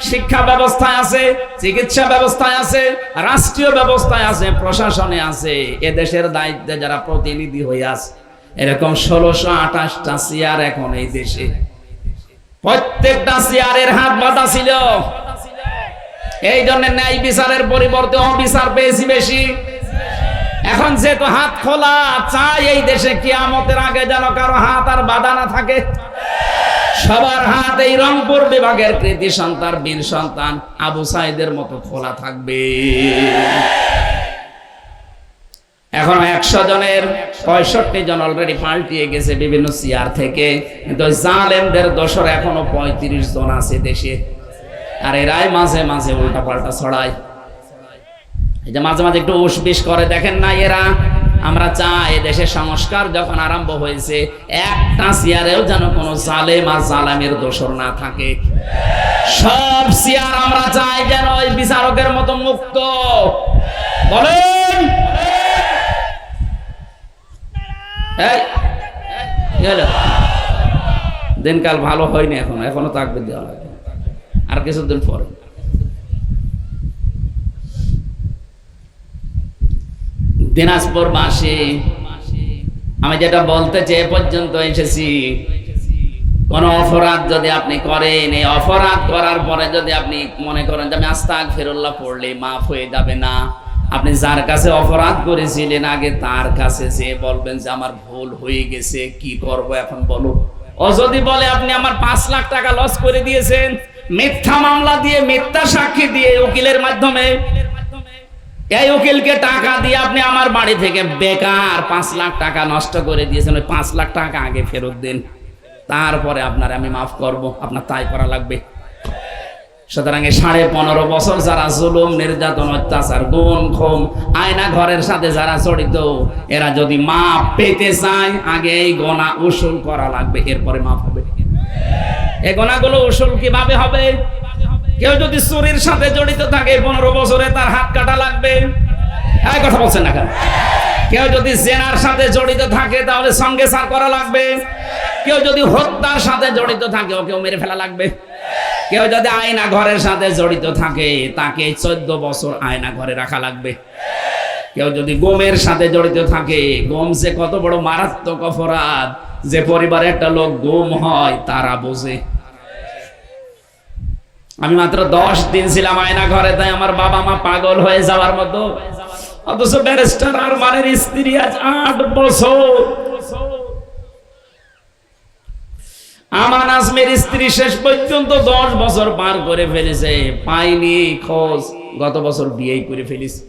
শিক্ষা ব্যবস্থায় আছে, চিকিৎসা ব্যবস্থায় আছে, রাষ্ট্রীয় ব্যবস্থায় আছে, প্রশাসনে আছে, এদেশের দায়িত্বে যারা প্রতিনিধি হয়ে আছে, এরকম 1628টা চেয়ার এখন এই দেশে। প্রত্যেকটা চেয়ারের হাত বাঁধা ছিল। এই জন্য ন্যায় বিচারের পরিবর্তে অবিচার পেয়েছি বেশি। এখন যেহেতু হাত খোলা, চাই এই দেশে কিয়ামতের আগে যেন কারো হাত আর বাঁধা না থাকে। সবার হাত এই রংপুর বিভাগের কৃতি সন্তান, বীর সন্তান আবু সাইদের মতো খোলা থাকবে। এখন 100 জনের 65 জন অলরেডি পাল্টিয়ে গেছে বিভিন্ন চেয়ার থেকে, কিন্তু জালেমদের দোসর এখনো 35 জন আছে দেশে। আর এরাই মাঝে মাঝে উল্টা পাল্টা ছড়ায়। এই যে মাঝে মাঝে একটু উসবিস করে, দেখেন না এরা। আমরা চাই দেশের সংস্কার যখন আরম্ভ হয়েছে, একটা চেয়ারেও যেন কোনো জালেম আর জালামের দোসর না থাকে। সব চেয়ার আমরা চাই যেন ওই বিচারকের মতো মুক্ত। বলেন দিনকাল ভালো হয়নি, এখনো থাকবে, দেওয়া লাগবে আর কিছুদিন পরে। দিনাজপুরবাসী, আমি যেটা বলতে চেয়ে পর্যন্ত এসেছি, কোন অপরাধ যদি আপনি করেন, এই অপরাধ করার পরে যদি আপনি মনে করেন যে আমি আস্তাগফিরুল্লাহ পড়লে মাফ হয়ে যাবে না, আপনি যার কাছে অপরাধ করেছিলেন আগে তার কাছে যে বলবেন যে আমার ভুল হয়ে গেছে, কি করব এখন বলো। ও যদি বলে আপনি আমার 5 লাখ টাকা লস করে দিয়েছেন, মিথ্যা মামলা দিয়ে, মিথ্যা সাক্ষী দিয়ে, উকিলের মাধ্যমে, এই উকিলকে টাকা দিয়ে আপনি আমার বাড়ি থেকে বেকার 5 লাখ টাকা নষ্ট করে দিয়েছেন, ওই 5 লাখ টাকা আগে ফেরত দিন, তারপরে আপনার আমি মাফ করব। আপনার তাই করা লাগবে। সুতরাং 15.5 বছর যারা জুলুম, নির্যাতন, অত্যাচার, গুম খুম, আয়না ঘরের সাথে যারা জড়িত, এরা যদি মাপ পেতে চায় আগে এই গোনা উসুল করা লাগবে, এরপরে মাপ হবে। এই গোনাগুলো উসুল কিভাবে হবে? কেউ যদি চুরির সাথে জড়িত থাকে 15 বছরে তার হাত কাটা লাগবে। এই কথা বলছেন না কেন? কেউ যদি জেনার সাথে জড়িত থাকে তাহলে সঙ্গে সার করা লাগবে। কেউ যদি হত্যার সাথে জড়িত থাকে ওকেও মেরে ফেলা লাগবে। কেউ যদি আয়না ঘরের সাথে জড়িত থাকে তাকে 14 বছর আয়না ঘরে রাখা লাগবে। কেউ যদি গোমের সাথে জড়িত থাকে, গোম যে কত বড় মারাত্মক অপরাধ, যে পরিবারে একটা লোক গোম হয় তারা বোঝে। আমি মাত্র 10 দিন ছিলাম আয়না ঘরে, তাই আমার বাবা মা পাগল হয়ে যাওয়ার মতো। অথচ ব্যারিস্টার আরমানের স্ত্রী আজ 8 বছর, আমার আজমের স্ত্রী শেষ পর্যন্ত 10 বছর পার করে ফেলেছে, পাইনি খোঁজ, গত বছর বিয়েই করে ফেলেছে।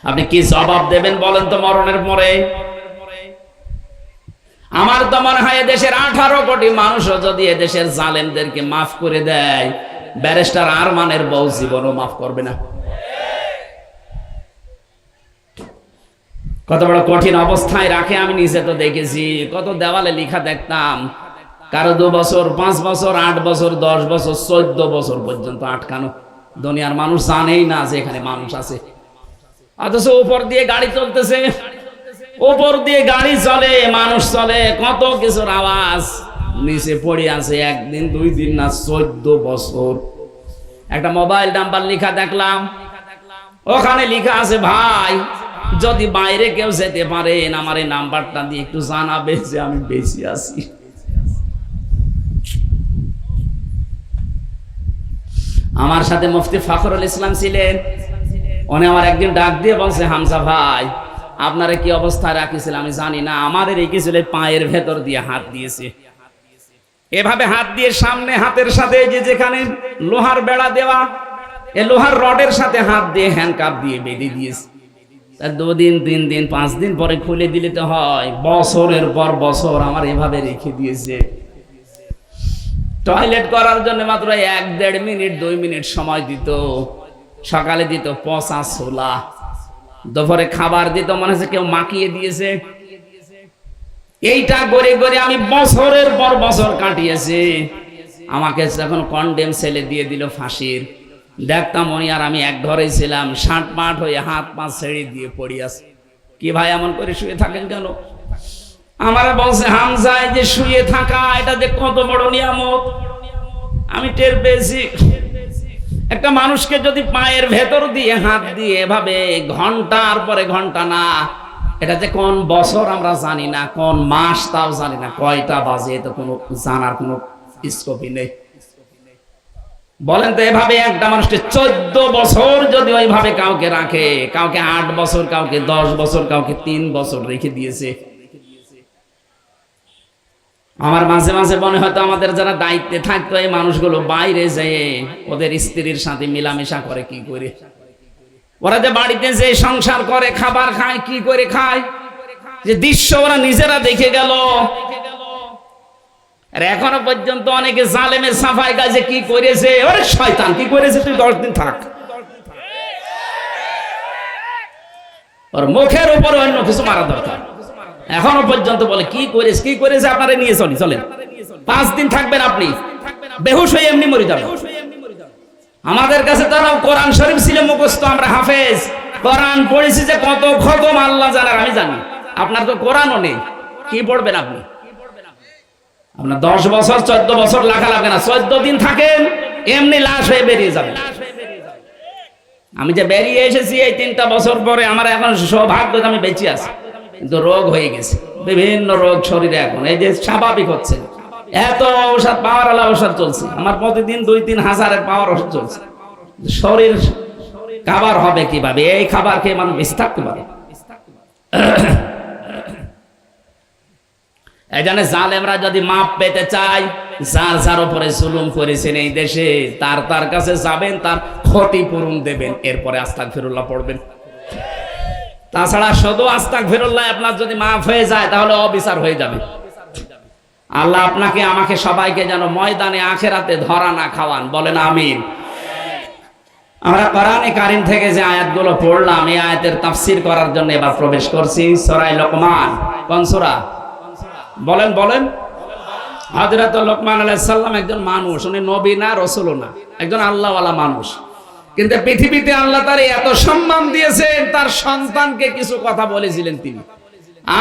আপনি কি জবাব দেবেন বলেন তো মরণের পরে? আমার তো মনে হয় দেশের 18 কোটি মানুষও যদি এদেশের জালেমদেরকে মাফ করে দেয়, ব্যারিস্টার আরমানের বউ জীবনও মাফ করবে না। কত বড় কঠিন অবস্থায় রাখে আমি নিজে তো দেখেছি। কত দেওয়ালে লেখা দেখতাম, কারো 2 বছর, 5 বছর, 8 বছর, 10 বছর, 14 বছর পর্যন্ত আটকানো। দুনিয়ার মানুষ জানেই না যে এখানে মানুষ আছে। অথচ উপর দিয়ে গাড়ি চলতেছে, উপর দিয়ে গাড়ি চলে, মানুষ চলে, কত কিছুর আওয়াজ, নিচে পড়ে আছে 1 দিন 2 দিন না, 14 বছর। একটা মোবাইল নাম্বার লেখা দেখলাম, ওখানে লেখা আছে, ভাই যদি বাইরে কেউ যেতে পারেন আমার এই নাম্বারটা দিয়ে একটু জানাবে যে আমি বেঁচে আছি। আমার সাথে মুফতি ফখরুল ইসলাম ছিলেন, উনি আমার একদিন ডাক দিয়ে বলছে, হামজা ভাই আপনারা কি অবস্থায় রাখিছিল আমি জানি না, আমাদের রেখেছিল পায়ের ভেতর দিয়ে হাত দিয়েছে, এভাবে হাত দিয়ে সামনে হাতের সাথে যে যেখানে লোহার বেড়া দেওয়া, এই লোহার রডের সাথে হাত দিয়ে হ্যান্ডকাপ দিয়ে বেঁধে দিয়েছে। 2 দিন 3 দিন 5 দিন পরে খুলে দিলে তো হয়, বছরের পর বছর আমার এভাবে রেখে দিয়েছে। টয়লেট করার জন্য মাত্র 1-1.5 মিনিট 2 মিনিট সময় দিত, সকালে দিত পচা ছোলা, দুপুরে খাবার দিত মনে হচ্ছে কেউ মাখিয়ে দিয়েছে। এইটা করে করে আমি বছরের পর বছর কাটিয়েছি। আমাকে যখন কন্ডেম ছেলে দিয়ে দিল ফাঁসির, দেখতাম উনি আর আমি এক ঘরেই ছিলাম, 60 পাট হয়ে হাত পা ছেড়ে দিয়ে পড়ি আছে। কি ভাই এমন করে শুয়ে থাকেন কেন? আমার বলছে, হামজা এই যে শুয়ে থাকা এটা যে কত বড় নিয়ামত আমি টের পেয়েছি। একটা মানুষকে যদি পায়ের ভেতর দিয়ে হাত দিয়ে এভাবে ঘন্টার পরে ঘন্টা, না এটা যে কোন বছর আমরা জানি না, কোন মাস তাও জানি না, কয়টা বাজে তো কোনো জানার কোনো স্কোপই নেই। বলেন তো এভাবে একটা মানুষকে 14 বছর যদি ওইভাবে কাউকে রাখে, কাউকে 8 বছর, কাউকে 10 বছর, কাউকে 3 বছর রেখে দিয়েছে। আমার মাঝে মাঝে মনে হয়তো আমাদের যারা দায়িত্বে থাকতো এই মানুষগুলো বাইরে যেয়ে ওদের স্ত্রীর সাথে মিলামেশা করে কি করে, ওরা যে বাড়িতে যে সংসার করে খাবার খায় কি করে খায়, যে দৃশ্য ওরা নিজেরা দেখে গেল। আর এখনো পর্যন্ত অনেকে জালেমের সাফাই কাজে কি করেছে, ওরে শয়তান কি করেছে তুই 10 দিন থাক, ওর মুখের উপরে অন্য কিছু মারা দরকার। এখনো পর্যন্ত বলে কি করেছে আপনারা নিয়ে চলেন 5 দিন থাকবেন, আপনি বেহুশ হয়ে এমনি মরে যাবেন। আমাদের কাছে তো কোরআন শরীফ ছিল মুখস্থ, আমরা হাফেজ, কোরআন পড়েছি যে কত খতম আল্লাহ জানার আমি জানি। আপনার তো কোরআনও নেই, কি পড়বেন আপনি? আপনার 10 বছর 14 বছর লেখা লাগে না, 14 দিন থাকেন এমনি লাশ হয়ে বেরিয়ে যাবেন। আমি যে বেরিয়ে এসেছি এই 3টা বছর পরে, আমার এখন সৌভাগ্য আমি বেঁচে আছি, কিন্তু রোগ হয়ে গেছে, বিভিন্ন রোগ শরীরে এখন এই যে স্বাভাবিক হচ্ছে। এত ঔষধ, পাওয়ার আলা ঔষধ চলছে আমার, প্রতিদিন 2-3 হাজারের পাওয়ার ওষুধ চলছে। শরীর খাবার হবে কিভাবে? এই খাবার খেয়ে মানুষ বেঁচে থাকতে পারে? এই জন্য জালেমরা যদি মাপ পেতে চায়, যার উপরে জুলুম করেছেন এই দেশে, তার কাছে যাবেন, তার ক্ষতিপূরণ দেবেন, এরপরে আস্তাগফিরুল্লাহ পড়বেন। তাছাড়া শুধু আস্তাগফিরুল্লাহ আপনার যদি মাফ হয়ে যায়, তাহলে অবিচার হয়ে যাবে। আল্লাহ আপনাকে আমাকে সবাইকে যেন ময়দানে আখিরাতে ধরা না খাওয়ান, বলেন আমিন। আমরা কোরআনে কারীম থেকে যে আয়াতগুলো পড়লাম, এই আয়াতের তাফসীর করার জন্য এবার প্রবেশ করছি সূরা লোকমান। কোন সূরা? বলেন। হযরত লোকমান আলাইহিস সালাম একজন মানুষ, উনি নবী না, রাসূলও না, একজন আল্লাহওয়ালা মানুষ। কিন্তু পৃথিবীতে আল্লাহ তার এত সম্মান দিয়েছেন, তার সন্তানকে কিছু কথা বলেছিলেন তিনি।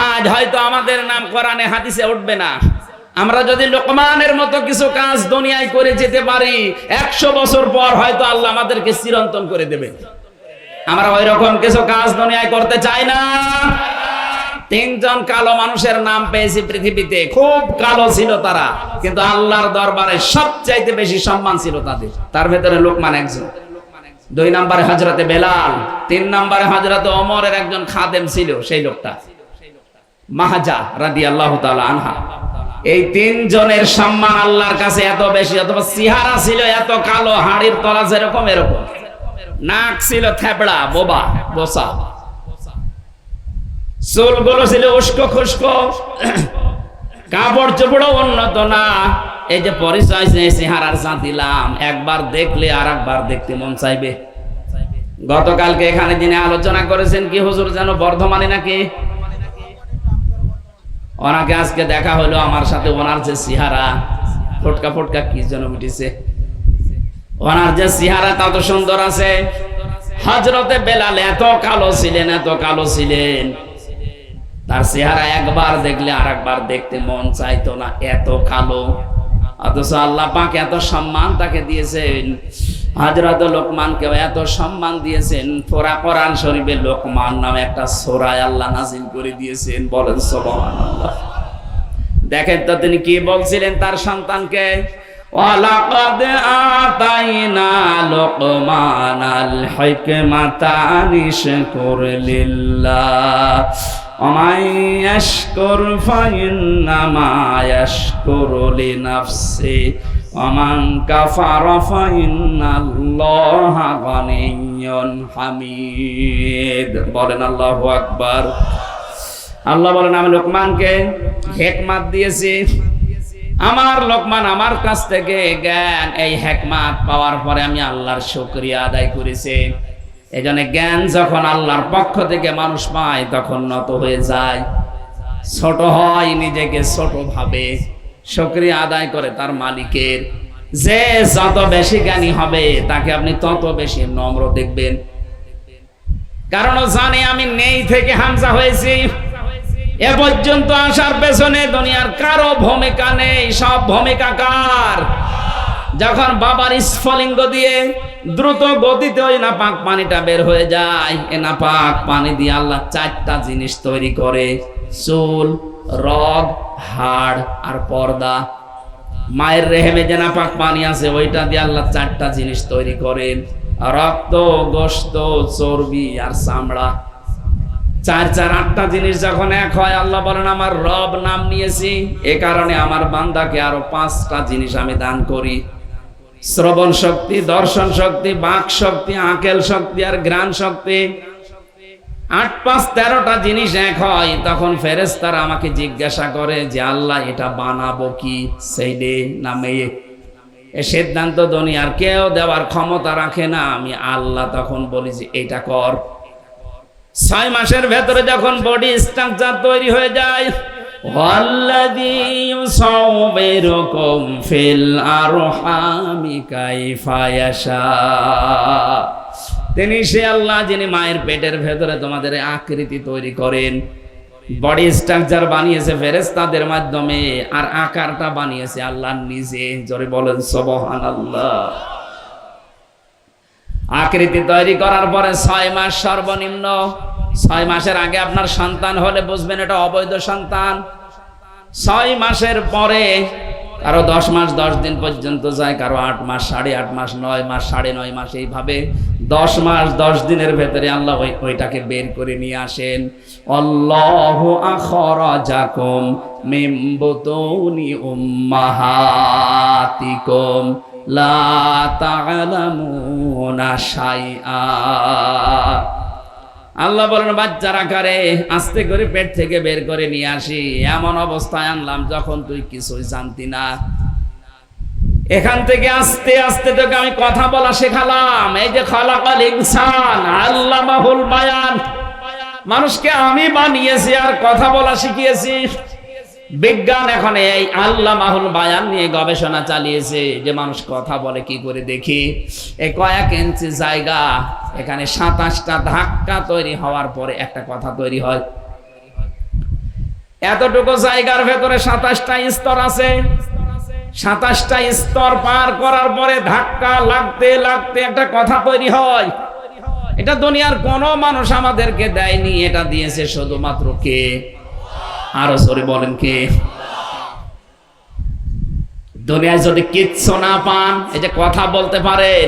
আজ হয়তো আমাদের নাম কোরআনে হাদিসে উঠবে না, আমরা যদি লোকমানের মতো কিছু কাজ দুনিয়ায় করে যেতে পারি, 100 বছর পর হয়তো আল্লাহ আমাদেরকে চিরন্তন করে দেবে। আমরা ওই রকম কিছু কাজ দুনিয়ায় করতে চাই না। 3 জন কালো মানুষের নাম পেয়েছি পৃথিবীতে, খুব কালো ছিল তারা, কিন্তু আল্লাহর দরবারে সবচাইতে বেশি সম্মান ছিল তাদের। তার ভেতরে লোকমান একজন। 2 নম্বরে হযরতে বেলাল, 3 নম্বরে হযরতে ওমরের একজন খাদেম ছিল, সেই লোকটা মাহাজা রাদিয়াল্লাহু তাআলা আনহা। এই 3 জনের সম্মান আল্লাহর কাছে এত বেশি, অথবা চেহারা ছিল এত কালো, হাড়ির তলা যেরকম এরকম, নাক ছিল থেবড়া, বোবা বসা, চুলগুলো ছিল উস্কো খুস্কো, কাপড় চোপড়ও উন্নত না। এই যে পরিচয় চেহারার যা দিলাম, একবার দেখলে আর একবার দেখতে মন চাইবে। গতকালকে এখানে যিনি আলোচনা করেছেন, কি হুজুর যেন বর্ধমানে নাকি, ওনাকে আজকে দেখা হলো আমার সাথে। ওনার যে চেহারা, ফটকা কি যেন উঠেছে, ওনার যে চেহারা তত সুন্দর আছে। হযরতে বেলাল এত কালো ছিলেন, তার চেহারা একবার দেখলে আর একবার দেখতে মন চাইতো না, এত কালো। অথচ আল্লাহ পাক এত সম্মান তাকে দিয়েছেন। হযরত লোকমানকেও এত সম্মান দিয়েছেন। পুরা কোরআন শরীফে লোকমান নামে একটা সূরা আল্লাহ নাযিল করে দিয়েছেন, বলেন সুবহানাল্লাহ। দেখেন তো তিনি কি বলছিলেন তার সন্তানকে, ওয়ালাকাদ আতাইনা লোকমানাল হিকমাতা আনিশকুর লিল্লাহ ওয়ামান ইয়াশকুর ফাইন্নামা ইয়াশকুরু লিনাফসি ওয়ামান কাফারা ফাইন্নাল্লাহা গানিয়্যুন হামিদ। বলেন আল্লাহু আকবার। আল্লাহ বলেন আমি লোকমানকে হিকমত দিয়েছি। আমার লোকমান আমার কাছ থেকে জ্ঞান, এই হিকমত পাওয়ার পরে আমি আল্লাহর শুকরিয়া আদায় করেছি। এজন্য জ্ঞান যখন আল্লাহর পক্ষ থেকে মানুষ পায়, তখন নত হয়ে যায়, ছোট হয়, নিজেকে ছোট ভাবে, শুকরিয়া আদায় করে তার মালিকের। যে যত বেশি জ্ঞানী হবে, তাকে আপনি তত বেশি নম্র দেখবেন। কারণ ও জানে আমি নেই থেকে হামজা হয়েছি। এ পর্যন্ত আসার পেছনে দুনিয়ার কারো ভূমিকা নেই, সব ভূমিকা কার? যখন বাবার স্ফলিঙ্গ দিয়ে দ্রুত গতিতে ওই নাপাক পানিটা বের হয়ে যায়, এ নাপাক পানি দিয়ে আল্লাহ 4টা জিনিস তৈরি করে, চুল, রগ, হাড় আর পর্দা। মায়ের রেহেমে যে নাপাক পানি আছে, ওইটা দিয়ে আল্লাহ 4টা জিনিস তৈরি করেন, রক্ত, গোশত, চর্বি আর চামড়া। 8টা জিনিস যখন এক হয়, আল্লাহ বলেন আমার রব নাম নিয়েছি, এ কারণে আমার বান্দাকে আরো 5টা জিনিস আমি দান করি, শ্রবণ শক্তি, দর্শন শক্তি, বাক শক্তি, আকেল শক্তি আর ঘ্রাণ শক্তি। 8, 5, 13টা জিনিস এক হয়, তখন ফেরেশতারা আমাকে জিজ্ঞাসা করে যে আল্লাহ এটা বানাবো কি, ছেলে না মেয়ে? এ সিদ্ধান্ত দুনিয়ার কেউ দেওয়ার ক্ষমতা রাখে না, আমি আল্লাহ তখন বলি যে এটা কর। 6 মাসের ভেতরে যখন বডি স্ট্রাকচার তৈরি হয়ে যায়, ওয়াল্লাযী ইউসাউবিরুকুম ফিল আরহামি কাইফা ইয়াশা, তিনি সে আল্লাহ যিনি মায়ের পেটের ভেতরে তোমাদের আকৃতি তৈরি করেন। বডি স্ট্রাকচার বানিয়েছে ফেরেশতাদের মাধ্যমে, আর আকারটা বানিয়েছে আল্লাহ নিজে। জোরে বলেন সুবহানাল্লাহ। আকৃতি তৈরি করার পরে 6 মাস সর্বনিম্ন। 6 মাসের আগে আপনার সন্তান হলে বুঝবেন এটা অবৈধ সন্তান। 6 মাসের পরে কারো 10 মাস 10 দিন পর্যন্ত যায়, কারো 8 মাস, 8.5 মাস, 9 মাস, 9.5 মাস, এইভাবে 10 মাস 10 দিনের ভেতরে আল্লাহ ওইটাকে বের করে নিয়ে আসেন। আল্লাহু আখরাজাকুম মিন বুতুনি উম্মাহাতিকুম লা তা'লামুনা শাইআ। আল্লাহ বলেন বাচ্চার আকারে আস্তে করে পেট থেকে বের করে নিয়ে আসি, এমন অবস্থায় আনলাম যখন তুই কিছুই জানতি না। এখান থেকে আস্তে আস্তে তোকে আমি কথা বলা শেখালাম। এই যে খালাকাল ইনসান আল্লামাহুল বায়ান, মানুষকে আমি বানিয়েছি আর কথা বলা শিখিয়েছি। বিজ্ঞান এখন এই আল্লামাহুল বায়ান নিয়ে গবেষণা চালিয়েছে যে মানুষ কথা বলে কি করে। দেখি এই কয়েক ইঞ্চি জায়গা, এখানে 27টা ধাক্কা তৈরি হওয়ার পরে একটা কথা তৈরি হয়। এতটুকু জায়গার ভেতরে 27টা স্তর আছে। 27টা স্তর পার করার পরে ধাক্কা লাগতে লাগতে একটা কথা তৈরি হয়। এটা দুনিয়ার কোনো মানুষ আমাদেরকে দেয়নি, এটা দিয়েছে শুধুমাত্র কে? আরো জোরে বলেন কে? দুনিয়ায় যদি কিচ্ছু না পান, এই যে কথা বলতে পারেন,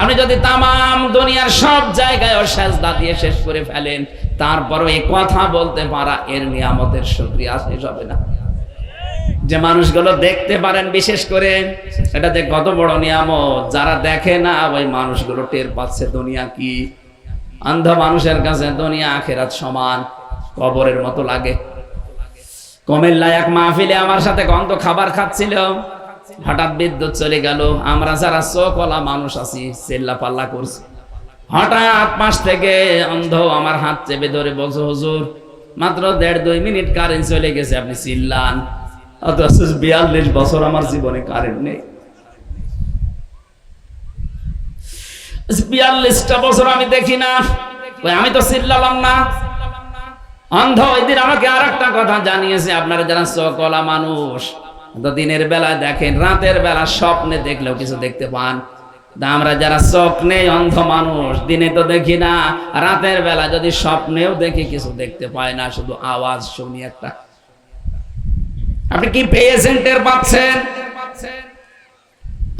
আপনি যদি তামাম দুনিয়ার সব জায়গায় সেজদা দিয়ে শেষ করে ফেলেন, তারপরও এই কথা বলতে পারা, এর নিয়ামতের শুকরিয়া শেষ হবে না। যে মানুষগুলো দেখতে পারেন বিশেষ করে, এটা যে কত বড় নিয়ামত। যারা দেখে না ওই মানুষগুলো টের পাচ্ছে দুনিয়া কি। অন্ধ মানুষের কাছে দুনিয়া আখিরাত সমান, কবরের মতো লাগে। কুমিল্লায় এক মাহফিলে আমার সাথে গন্ধ খাবার খাচ্ছিল, হঠাৎ বিদ্যুৎ চলে গেল। আমরা যারা চোখওয়ালা মানুষ আছি চিল্লা পাল্লা করছি। হঠাৎ পাশ থেকে অন্ধ আমার হাত চেপে ধরে বলছে, হুজুর মাত্র 1.5-2 মিনিট কারেন্ট চলে গেছে, আপনি চিল্লান। অথচ 42 বছর আমার জীবনে কারেন্ট নেই। 42টা বছর আমি দেখি না, আমি তো চিল্লালাম না। অন্ধ ওই দিন আমাকে আর একটা কথা জানিয়েছে, আপনারা যারা চোখওয়ালা মানুষ তো দিনের বেলায় দেখেন, রাতের বেলা স্বপ্নে দেখলেও কিছু দেখতে পান। আমরা যারা চোখ নেই অন্ধ মানুষ, দিনে তো দেখি না, রাতের বেলা যদি স্বপ্নেও দেখি কিছু দেখতে পায় না, শুধু আওয়াজ শুনি একটা। আপনি কি পেয়েছেন, টের পাচ্ছেন?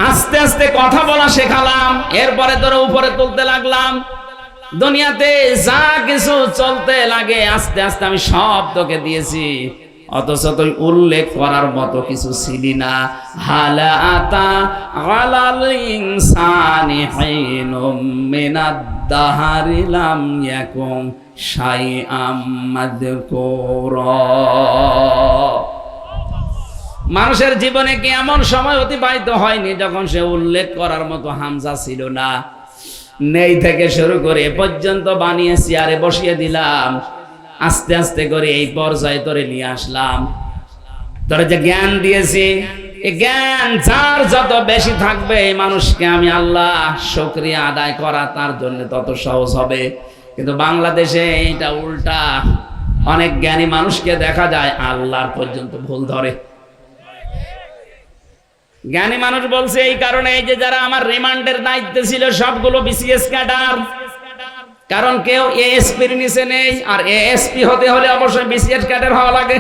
আস্তে আস্তে কথা বলা শেখালাম, এরপরে ধরে উপরে তুলতে লাগলাম। দুনিয়াতে যা কিছু চলতে লাগে আস্তে আস্তে আমি সব তোকে দিয়েছি, অথচ তুই উল্লেখ করার মতো কিছু ছিলি না। হালা আতা আলাল ইনসানি হাইনুম মিনাদ দাহারি লাম ইয়াকুম শাইআম মাযকুরা। মানুষের জীবনে কি এমন সময় অতিবাহিত হয়নি যখন সে উল্লেখ করার মতো হামজা ছিল না? নেই থেকে শুরু করে এ পর্যন্ত বানিয়ে চেয়ারে বসিয়ে দিলাম, আস্তে আস্তে করে এই পর্যায়ে তোরে নিয়ে আসলাম। তোরে যে জ্ঞান দিয়েছি, এই জ্ঞান যার যত বেশি থাকবে, এই মানুষকে আমি আল্লাহ শুকরিয়া আদায় করা তার জন্য তত সহজ হবে। কিন্তু বাংলাদেশে এইটা উল্টা, অনেক জ্ঞানী মানুষকে দেখা যায় আল্লাহর পর্যন্ত ভুল ধরে। জ্ঞানী মানুষ বলছে এই কারণে, এই যে যারা আমার রিমান্ডের দায়িত্বে ছিল সবগুলো বিসিএস ক্যাডার, কারণ কেউ এএসপির নিচে নেই, আর এএসপি হতে হলে অবশ্যই বিসিএস ক্যাডার হওয়া লাগে।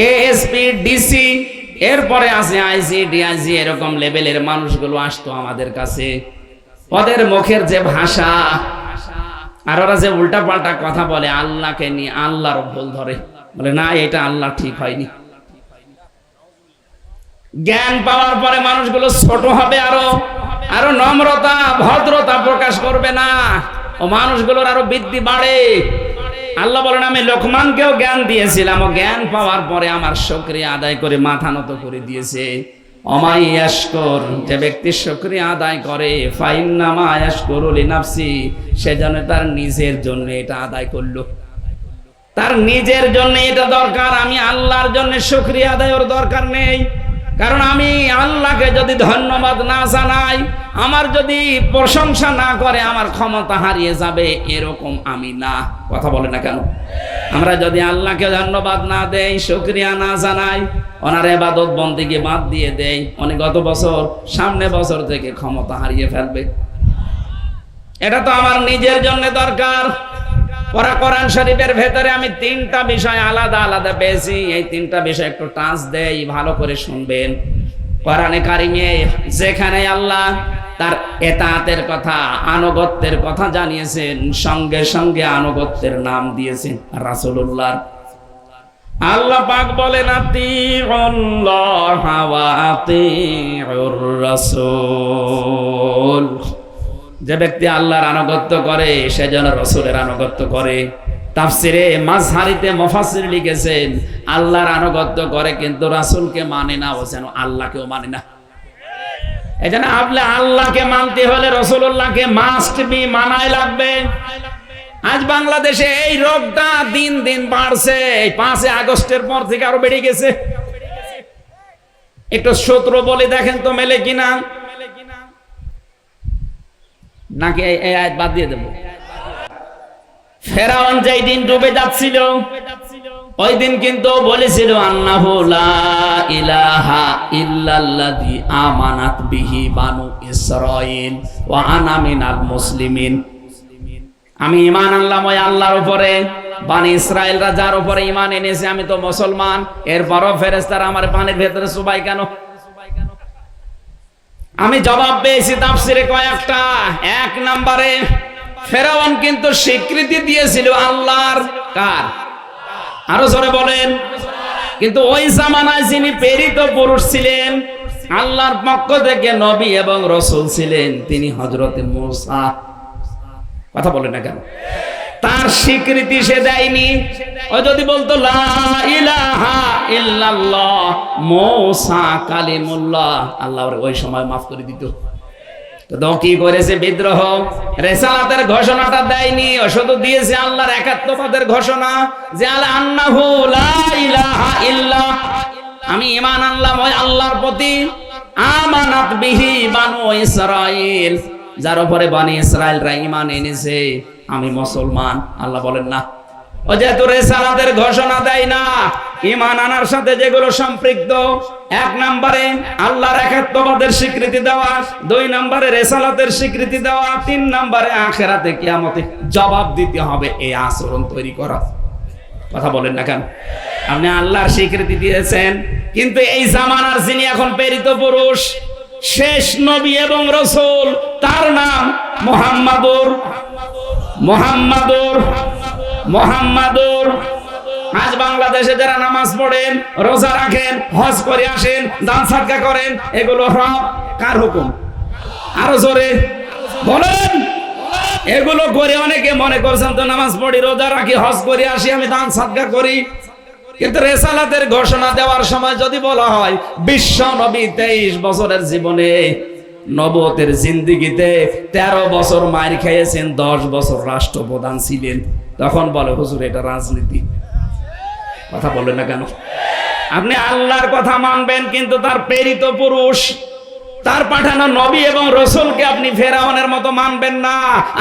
এএসপি, ডিসি, এরপরে আছে আইসি, ডিআইজি, এরকম লেভেলের মানুষগুলো আসতো আমাদের কাছে। ওদের মুখের যে ভাষা, আর ওরা যে উল্টা পাল্টা কথা বলে আল্লাহকে নিয়ে, আল্লাহর ভুল ধরে, বলে না এটা আল্লাহ ঠিক হয়নি। জ্ঞান পাওয়ার পরে মানুষগুলো ছোট হবে, আরো নম্রতা ভদ্রতা প্রকাশ করবে না, ও মানুষগুলোর আরো বৃদ্ধি বাড়ে। আল্লাহ বলেন আমি লোকমানকেও জ্ঞান দিয়েছিলাম, ও জ্ঞান পাওয়ার পরে আমার শুকরিয়া আদায় করে মাথা নত করে দিয়েছে। অমাই ইয়াশকুর, যে ব্যক্তি শুকরিয়া আদায় করে ফাইন্নামা ইয়াশকুরু লিনাফসি, সেজন্য তার নিজের জন্য এটা আদায় করলো, তার নিজের জন্য এটা দরকার। আমি আল্লাহর জন্য শুকরিয়া আদায় ওর দরকার নেই, কারণ আমি আল্লাহকে যদি ধন্যবাদ না জানাই, আমার যদি প্রশংসা না করে, আমার ক্ষমতা হারিয়ে যাবে, এরকম আমি না। কথা বলে না কেন? আমরা যদি আল্লাহকে ধন্যবাদ না দেই, শুকরিয়া না জানাই, ওনার ইবাদত বন্দেগী বাদ দিয়ে দেই, উনি গত বছর সামনে বছর থেকে ক্ষমতা হারিয়ে ফেলবে। এটা তো আমার নিজের জন্য দরকার। কোরআন শরীফের ভেতরে আমি 3টা বিষয় আলাদা আলাদা পেয়েছি, এই 3টা বিষয় একটু টাচ দেই, ভালো করে শুনবেন। কোরআনে কারিমে যেখানে আল্লাহ তার এতাআতের কথা, আনুগত্যের কথা জানিয়েছেন, সঙ্গে সঙ্গে আনুগত্যের নাম দিয়েছেন রাসূলুল্লাহ। আল্লাহ পাক বলেন আতিউল্লাহ ওয়া আতিউর রাসূল, যে ব্যক্তি আল্লাহর আনুগত্য করে সে যেন রাসূলের আনুগত্য করে। তাফসিরে মাজহারিতে মুফাসসির লিখেছেন আল্লাহর আনুগত্য করে কিন্তু রাসূলকে মানে না, ও যেন আল্লাহকেও মানে না। এজন্য আপনি আল্লাহকে মানতে হলে রাসূলুল্লাহকে মাস্ট বি মানাই লাগবে। আজ বাংলাদেশে এই রোগটা দিন দিন বাড়ছে, এই 5 আগস্টের পর থেকে আরো বেড়ে গেছে। একটু সূত্র বলে দেখেন তো মেলে কিনা, নাকি এই আয়াত বাদ দিয়ে দেব? ফেরাউন যেই দিন ডুবে যাচ্ছিল, ওই দিন কিন্তু বলেছিল আন্নাহু লা ইলাহা ইল্লাল্লাযী আমানাত বিহি বানু ইসরাঈল ওয়া আনা মিনাল মুসলিমিন। আমি ঈমান আনলাম ওই আল্লাহর উপরে, বানি ইসরাইলরা যার উপরে ঈমান এনেছে, আমি তো মুসলমান। এরপরও ফেরেশতারা আমার পানির ভেতরে চুবাই কেন? আমি জবাব পেয়েছি তাফসিরে কয়েকটা। 1 নম্বরে ফেরাউন কিন্তু স্বীকৃতি দিয়েছিল আল্লাহর, কার? আরো জোরে বলেন। কিন্তু ওই জামানায় যিনি প্রেরিত পুরুষ ছিলেন, আল্লাহর পক্ষ থেকে নবী এবং রাসূল ছিলেন, তিনি হযরতে মূসা। কথা বলেন না কেন? তার স্বীকৃতি সে দেয়নি। ও যদি বলতো লা ইলাহা ইল্লাল্লাহ মূসা কালিমুল্লাহ, আল্লাহ ওই সময় মাফ করে দিত। তো কি করেছে? বিদ্রোহ, রিসালাতের ঘোষণাটা দেয়নি, ও শুধু দিয়েছে আল্লাহর একাত্মবাদের ঘোষণা, যে আন্নাহু লা ইলাহা ইল্লা, আমি ঈমান আনলাম ওই আল্লাহর প্রতি, আমানাত বিহি বানু ইসরাঈল, যার উপরে বানি ইসরাইলরা ঈমান এনেছে, আমি মুসলমান। আল্লাহ বলেন না, ও যেহেতু রিসালাতের ঘোষণা দেয় না, ঈমান আনার সাথে যেগুলো সম্পৃক্ত, 1 নম্বরে আল্লাহর একাত্মবাদের স্বীকৃতি দেওয়া, 2 নম্বরে রিসালাতের স্বীকৃতি দেওয়া, 3 নম্বরে আখিরাতে কিয়ামতে জবাব দিতে হবে, এই আচরণ তৈরি করা। কথা বলেন না কেন? আপনি আল্লাহর স্বীকৃতি দিয়েছেন, কিন্তু এই জামানার যিনি এখন প্রেরিত পুরুষ, শেষ নবী এবং রাসূল, তার নাম মুহাম্মাদুর। আজ বাংলাদেশে যারা নামাজ পড়েন, রোজা রাখেন, হজ করে আসেন, দান সাদকা করেন, এগুলো সব কার হুকুম? আরো জোরে বলেন। এগুলো করে অনেকে মনে করছেন তো নামাজ পড়ি, রোজা রাখি, হজ করে আসি, আমি দান সাদকা করি। কিন্তু রিসালাতের ঘোষণা দেওয়ার সময় যদি বলা হয় বিশ্ব নবী 23 বছরের জীবনে, নবুয়তের জিন্দেগিতে 13 বছর মার খেয়েছেন, 10 বছর রাষ্ট্রপ্রধান ছিলেন, তখন বলে হুজুর এটা রাজনীতি। কথা বলেন না কেন? আপনি আল্লাহর কথা মানবেন, কিন্তু তার প্রেরিত পুরুষ, তার পাঠানো নবী এবং রাসূলকে আপনি ফেরাউনের মতো মানবেন না।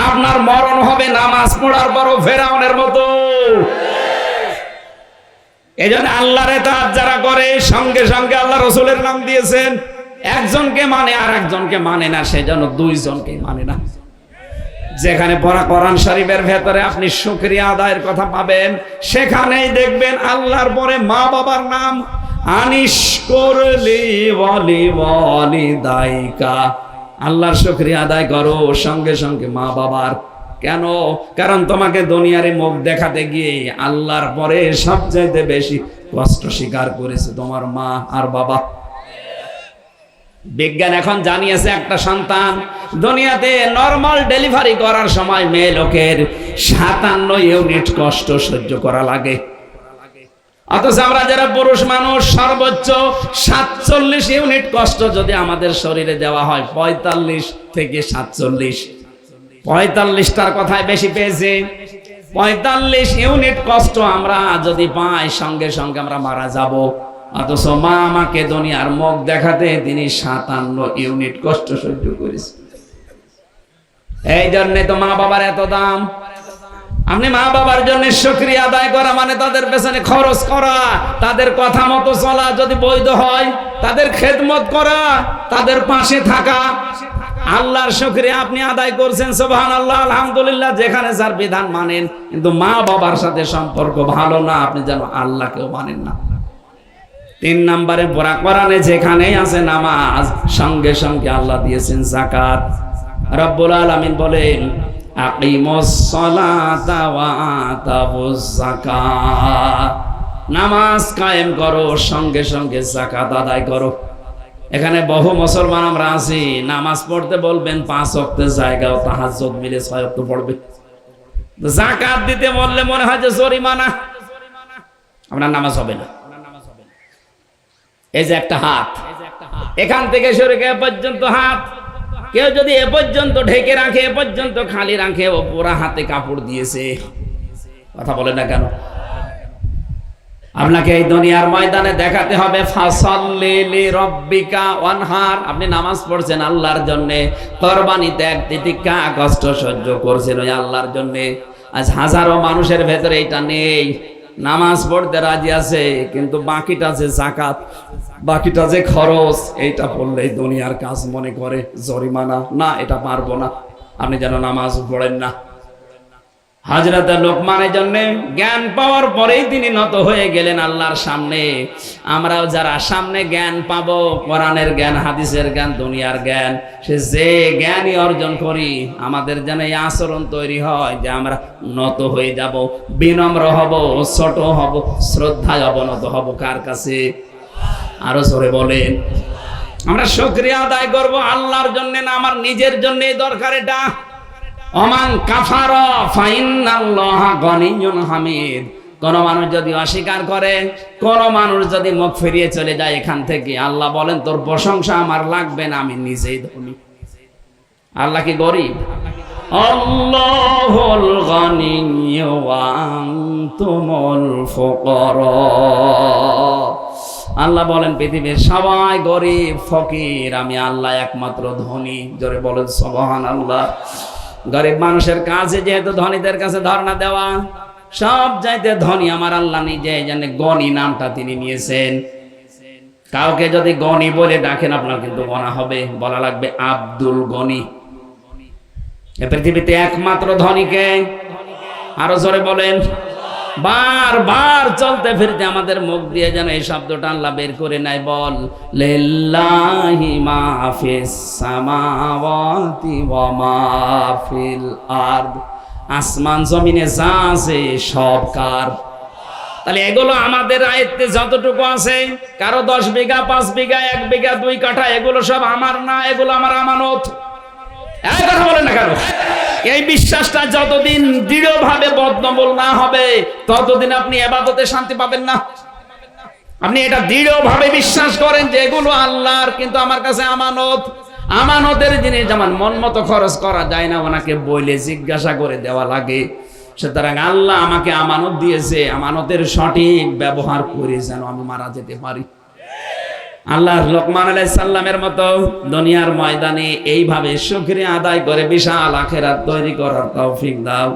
আপনার মরণ হবে নামাজ পড়ার পরও ফেরাউনের মতো। এই জন্য আল্লাহর ইতাআত যারা করে, সঙ্গে সঙ্গে আল্লাহ রাসূলের নাম দিয়েছেন। একজনকে মানে আর একজনকে মানে না, সেজন্য 2 জনকে মানে না। যেখানে পড়া কোরআন শরীফের ভেতরে আপনি শুকরিয়া আদায়ের কথা পাবেন, সেখানেই দেখবেন আল্লাহর পরে মা বাবার নাম, আনিশকুরলি ওয়ালিদাইকা, আল্লাহর শুকরিয়া আদায় করো, সঙ্গে সঙ্গে মা বাবার। কেন? কারণ তোমাকে দুনিয়ারে মুখ দেখাতে গিয়ে আল্লাহর পরে সবচাইতে বেশি কষ্ট স্বীকার করেছে তোমার মা আর বাবা। বিজ্ঞান এখন জানিয়েছে একটা সন্তান দুনিয়াতে নরমাল ডেলিভারি করার সময় মেয়ে লোকের 57 ইউনিট কষ্ট সহ্য করা লাগে। অথচ আমরা যারা পুরুষ মানুষ সর্বোচ্চ 47 ইউনিট কষ্ট যদি আমাদের শরীরে দেওয়া হয়, 45 থেকে 47, 45টার কথায় বেশি পেয়েছে। 45 ইউনিট কষ্ট আমরা যদি পাই, সঙ্গে সঙ্গে আমরা মারা যাব। অথচ মা আমাকে দুনিয়ার মুখ দেখাতে তিনি 57 ইউনিট কষ্ট সহ্য করেছে। এই জন্যে তো মা বাবার এত দাম। আপনি মা বাবার জন্য শুকরিয়া আদায় করা মানে তাদের পেছনে খরচ করা, তাদের কথা মতো চলা, যদি বৈধ হয় তাদের খেদমত করা, তাদের পাশে থাকা। আল্লাহর শুকরিয়া আপনি আদায় করছেন, সুবহানাল্লাহ, আলহামদুলিল্লাহ, যেখানে যার বিধান মানেন। কিন্তু মা বাবার সাথে সম্পর্ক ভালো না, আপনি যেন আল্লাহকেও মানেন না। 3 নম্বরে কোরআনে যেখানেই আছে নামাজ, সঙ্গে সঙ্গে আল্লাহ দিয়েছেন যাকাত। রব্বুল আলামিন বলেন আকিমুস সালাতা ওয়া আতাবুজ যাকাত, নামাজ কায়েম করো, সঙ্গে সঙ্গে যাকাত আদায় করো। এখানে বহু মুসলমান আমরা আছি, নামাজ পড়তে বলবেন 5 ওয়াক্তের জায়গাও তাহাজ্জুদ মিলে 6 ওয়াক্ত পড়বে। যাকাত দিতে বললে মনে হয় যে জরিমানা, আপনার নামাজ হবে না। এই যে একটা হাত, এখান থেকে শুরু করে পর্যন্ত হাত, কেউ যদি এ পর্যন্ত ঢেকে রাখে, এ পর্যন্ত খালি রাখে, ও পুরা হাতে কাপড় দিয়েছে। কথা বলে না কেন? আপনাকে এই দুনিয়ার ময়দানে দেখাতে হবে ফাসাল্লি লিরাব্বিকা ওয়ানহার। আপনি নামাজ পড়ছেন আল্লাহর জন্য, কুরবানি ত্যাগ তিতিক্ষা কষ্ট সহ্য করছেন ওই আল্লাহর জন্য। আজ হাজারো মানুষের ভেতরে এটা নেই, নামাজ পড়তে রাজি আছে, কিন্তু বাকিটা যে যাকাত, বাকিটা যে খরচ, এইটা পড়লেই দুনিয়ার কাজ মনে করে জরিমানা, না এটা পারবো না, আপনি যেন নামাজ পড়েন না। হযরত লোকমানের জন্য জ্ঞান পাওয়ার পরেই তিনি নত হয়ে গেলেন আল্লাহর সামনে। আমরাও যারা সামনে জ্ঞান পাবো, কোরআনের জ্ঞান, হাদিসের জ্ঞান, দুনিয়ার জ্ঞান, সে যে জ্ঞানই অর্জন করি, আমাদের যেন এই আচরণ তৈরি হয় যে আমরা নত হয়ে যাব, বিনম্র হব, ছোট হব, শ্রদ্ধায় অবনত হব। কার কাছে? আরো জোরে বলেন। আমরা শুকরিয়া আদায় করব আল্লাহর জন্য না আমার নিজের জন্য দরকার এটা। ওমান কাফারা ফাইন্নাল্লাহা গনিয়্যুন হামিদ। কোন মানুষ যদি অস্বীকার করে, কোন মানুষ যদি মুখ ফিরিয়ে চলে যায় এখান থেকে, আল্লাহ বলেন তোর প্রশংসা আমার লাগবে না, আমি নিজেই ধনী। আল্লাহ কি গরিব? আল্লাহুল গনিয়্যু ওয়া আনতুমুল ফুকারা। আল্লাহ বলেন পৃথিবীর সবাই গরিব ফকির, আমি আল্লাহ একমাত্র ধনী। জোরে বলেন সুবহানাল্লাহ। গরিব মানুষের কাছে যেহেতু ধনীদের কাছে ধর্ণা দেওয়া, সব চাইতে ধনী আমার আল্লাহ নিজে, এই জন্য গনি নামটা তিনি নিয়েছেন। কাউকে যদি গনি বলে ডাকেন আপনার কিন্তু গনা হবে, বলা লাগবে আব্দুল গনি। এ পৃথিবীতে একমাত্র ধনীকে। আরো জোরে বলেন। বারবার চলতে ফিরতে আমাদের মুখ দিয়ে যেন এই শব্দটা আল্লাহ বের করে নাই। বল লিল্লাহি মা ফিস সামাওয়াতি ওয়া মা ফিল আরদ। আসমান জমিনে যা আছে সব কার? তাহলে এগুলো আমাদের আয়ত্তে যতটুকু আছে, কারো 10 বিঘা, 5 বিঘা, 1 বিঘা, 2 কাঠা, এগুলো সব আমার না, এগুলো আমার আমানত। এই কথা বলেন না কেন? এই বিশ্বাসটা যতদিন দৃঢ়ভাবে বদ্ধমূল না হবে, ততদিন আপনি ইবাদতে শান্তি পাবেন না। আপনি এটা দৃঢ়ভাবে বিশ্বাস করেন যে এগুলো আল্লাহর, কিন্তু আমার কাছে আমানত। আমানতের জিনিস যেমন মন মতো খরচ করা যায় না, ওনাকে বলে জিজ্ঞাসা করে দেওয়া লাগে। সুতরাং আল্লাহ আমাকে আমানত দিয়েছে, আমানতের সঠিক ব্যবহার করে যেন আমি মারা যেতে পারি। আল্লাহ লোকমান আলাইহিস সালামের মতো দুনিয়ার ময়দানে এইভাবে শুকরিয়া আদায় করে বিশাল আখিরাত তৈরি করার তৌফিক দাও।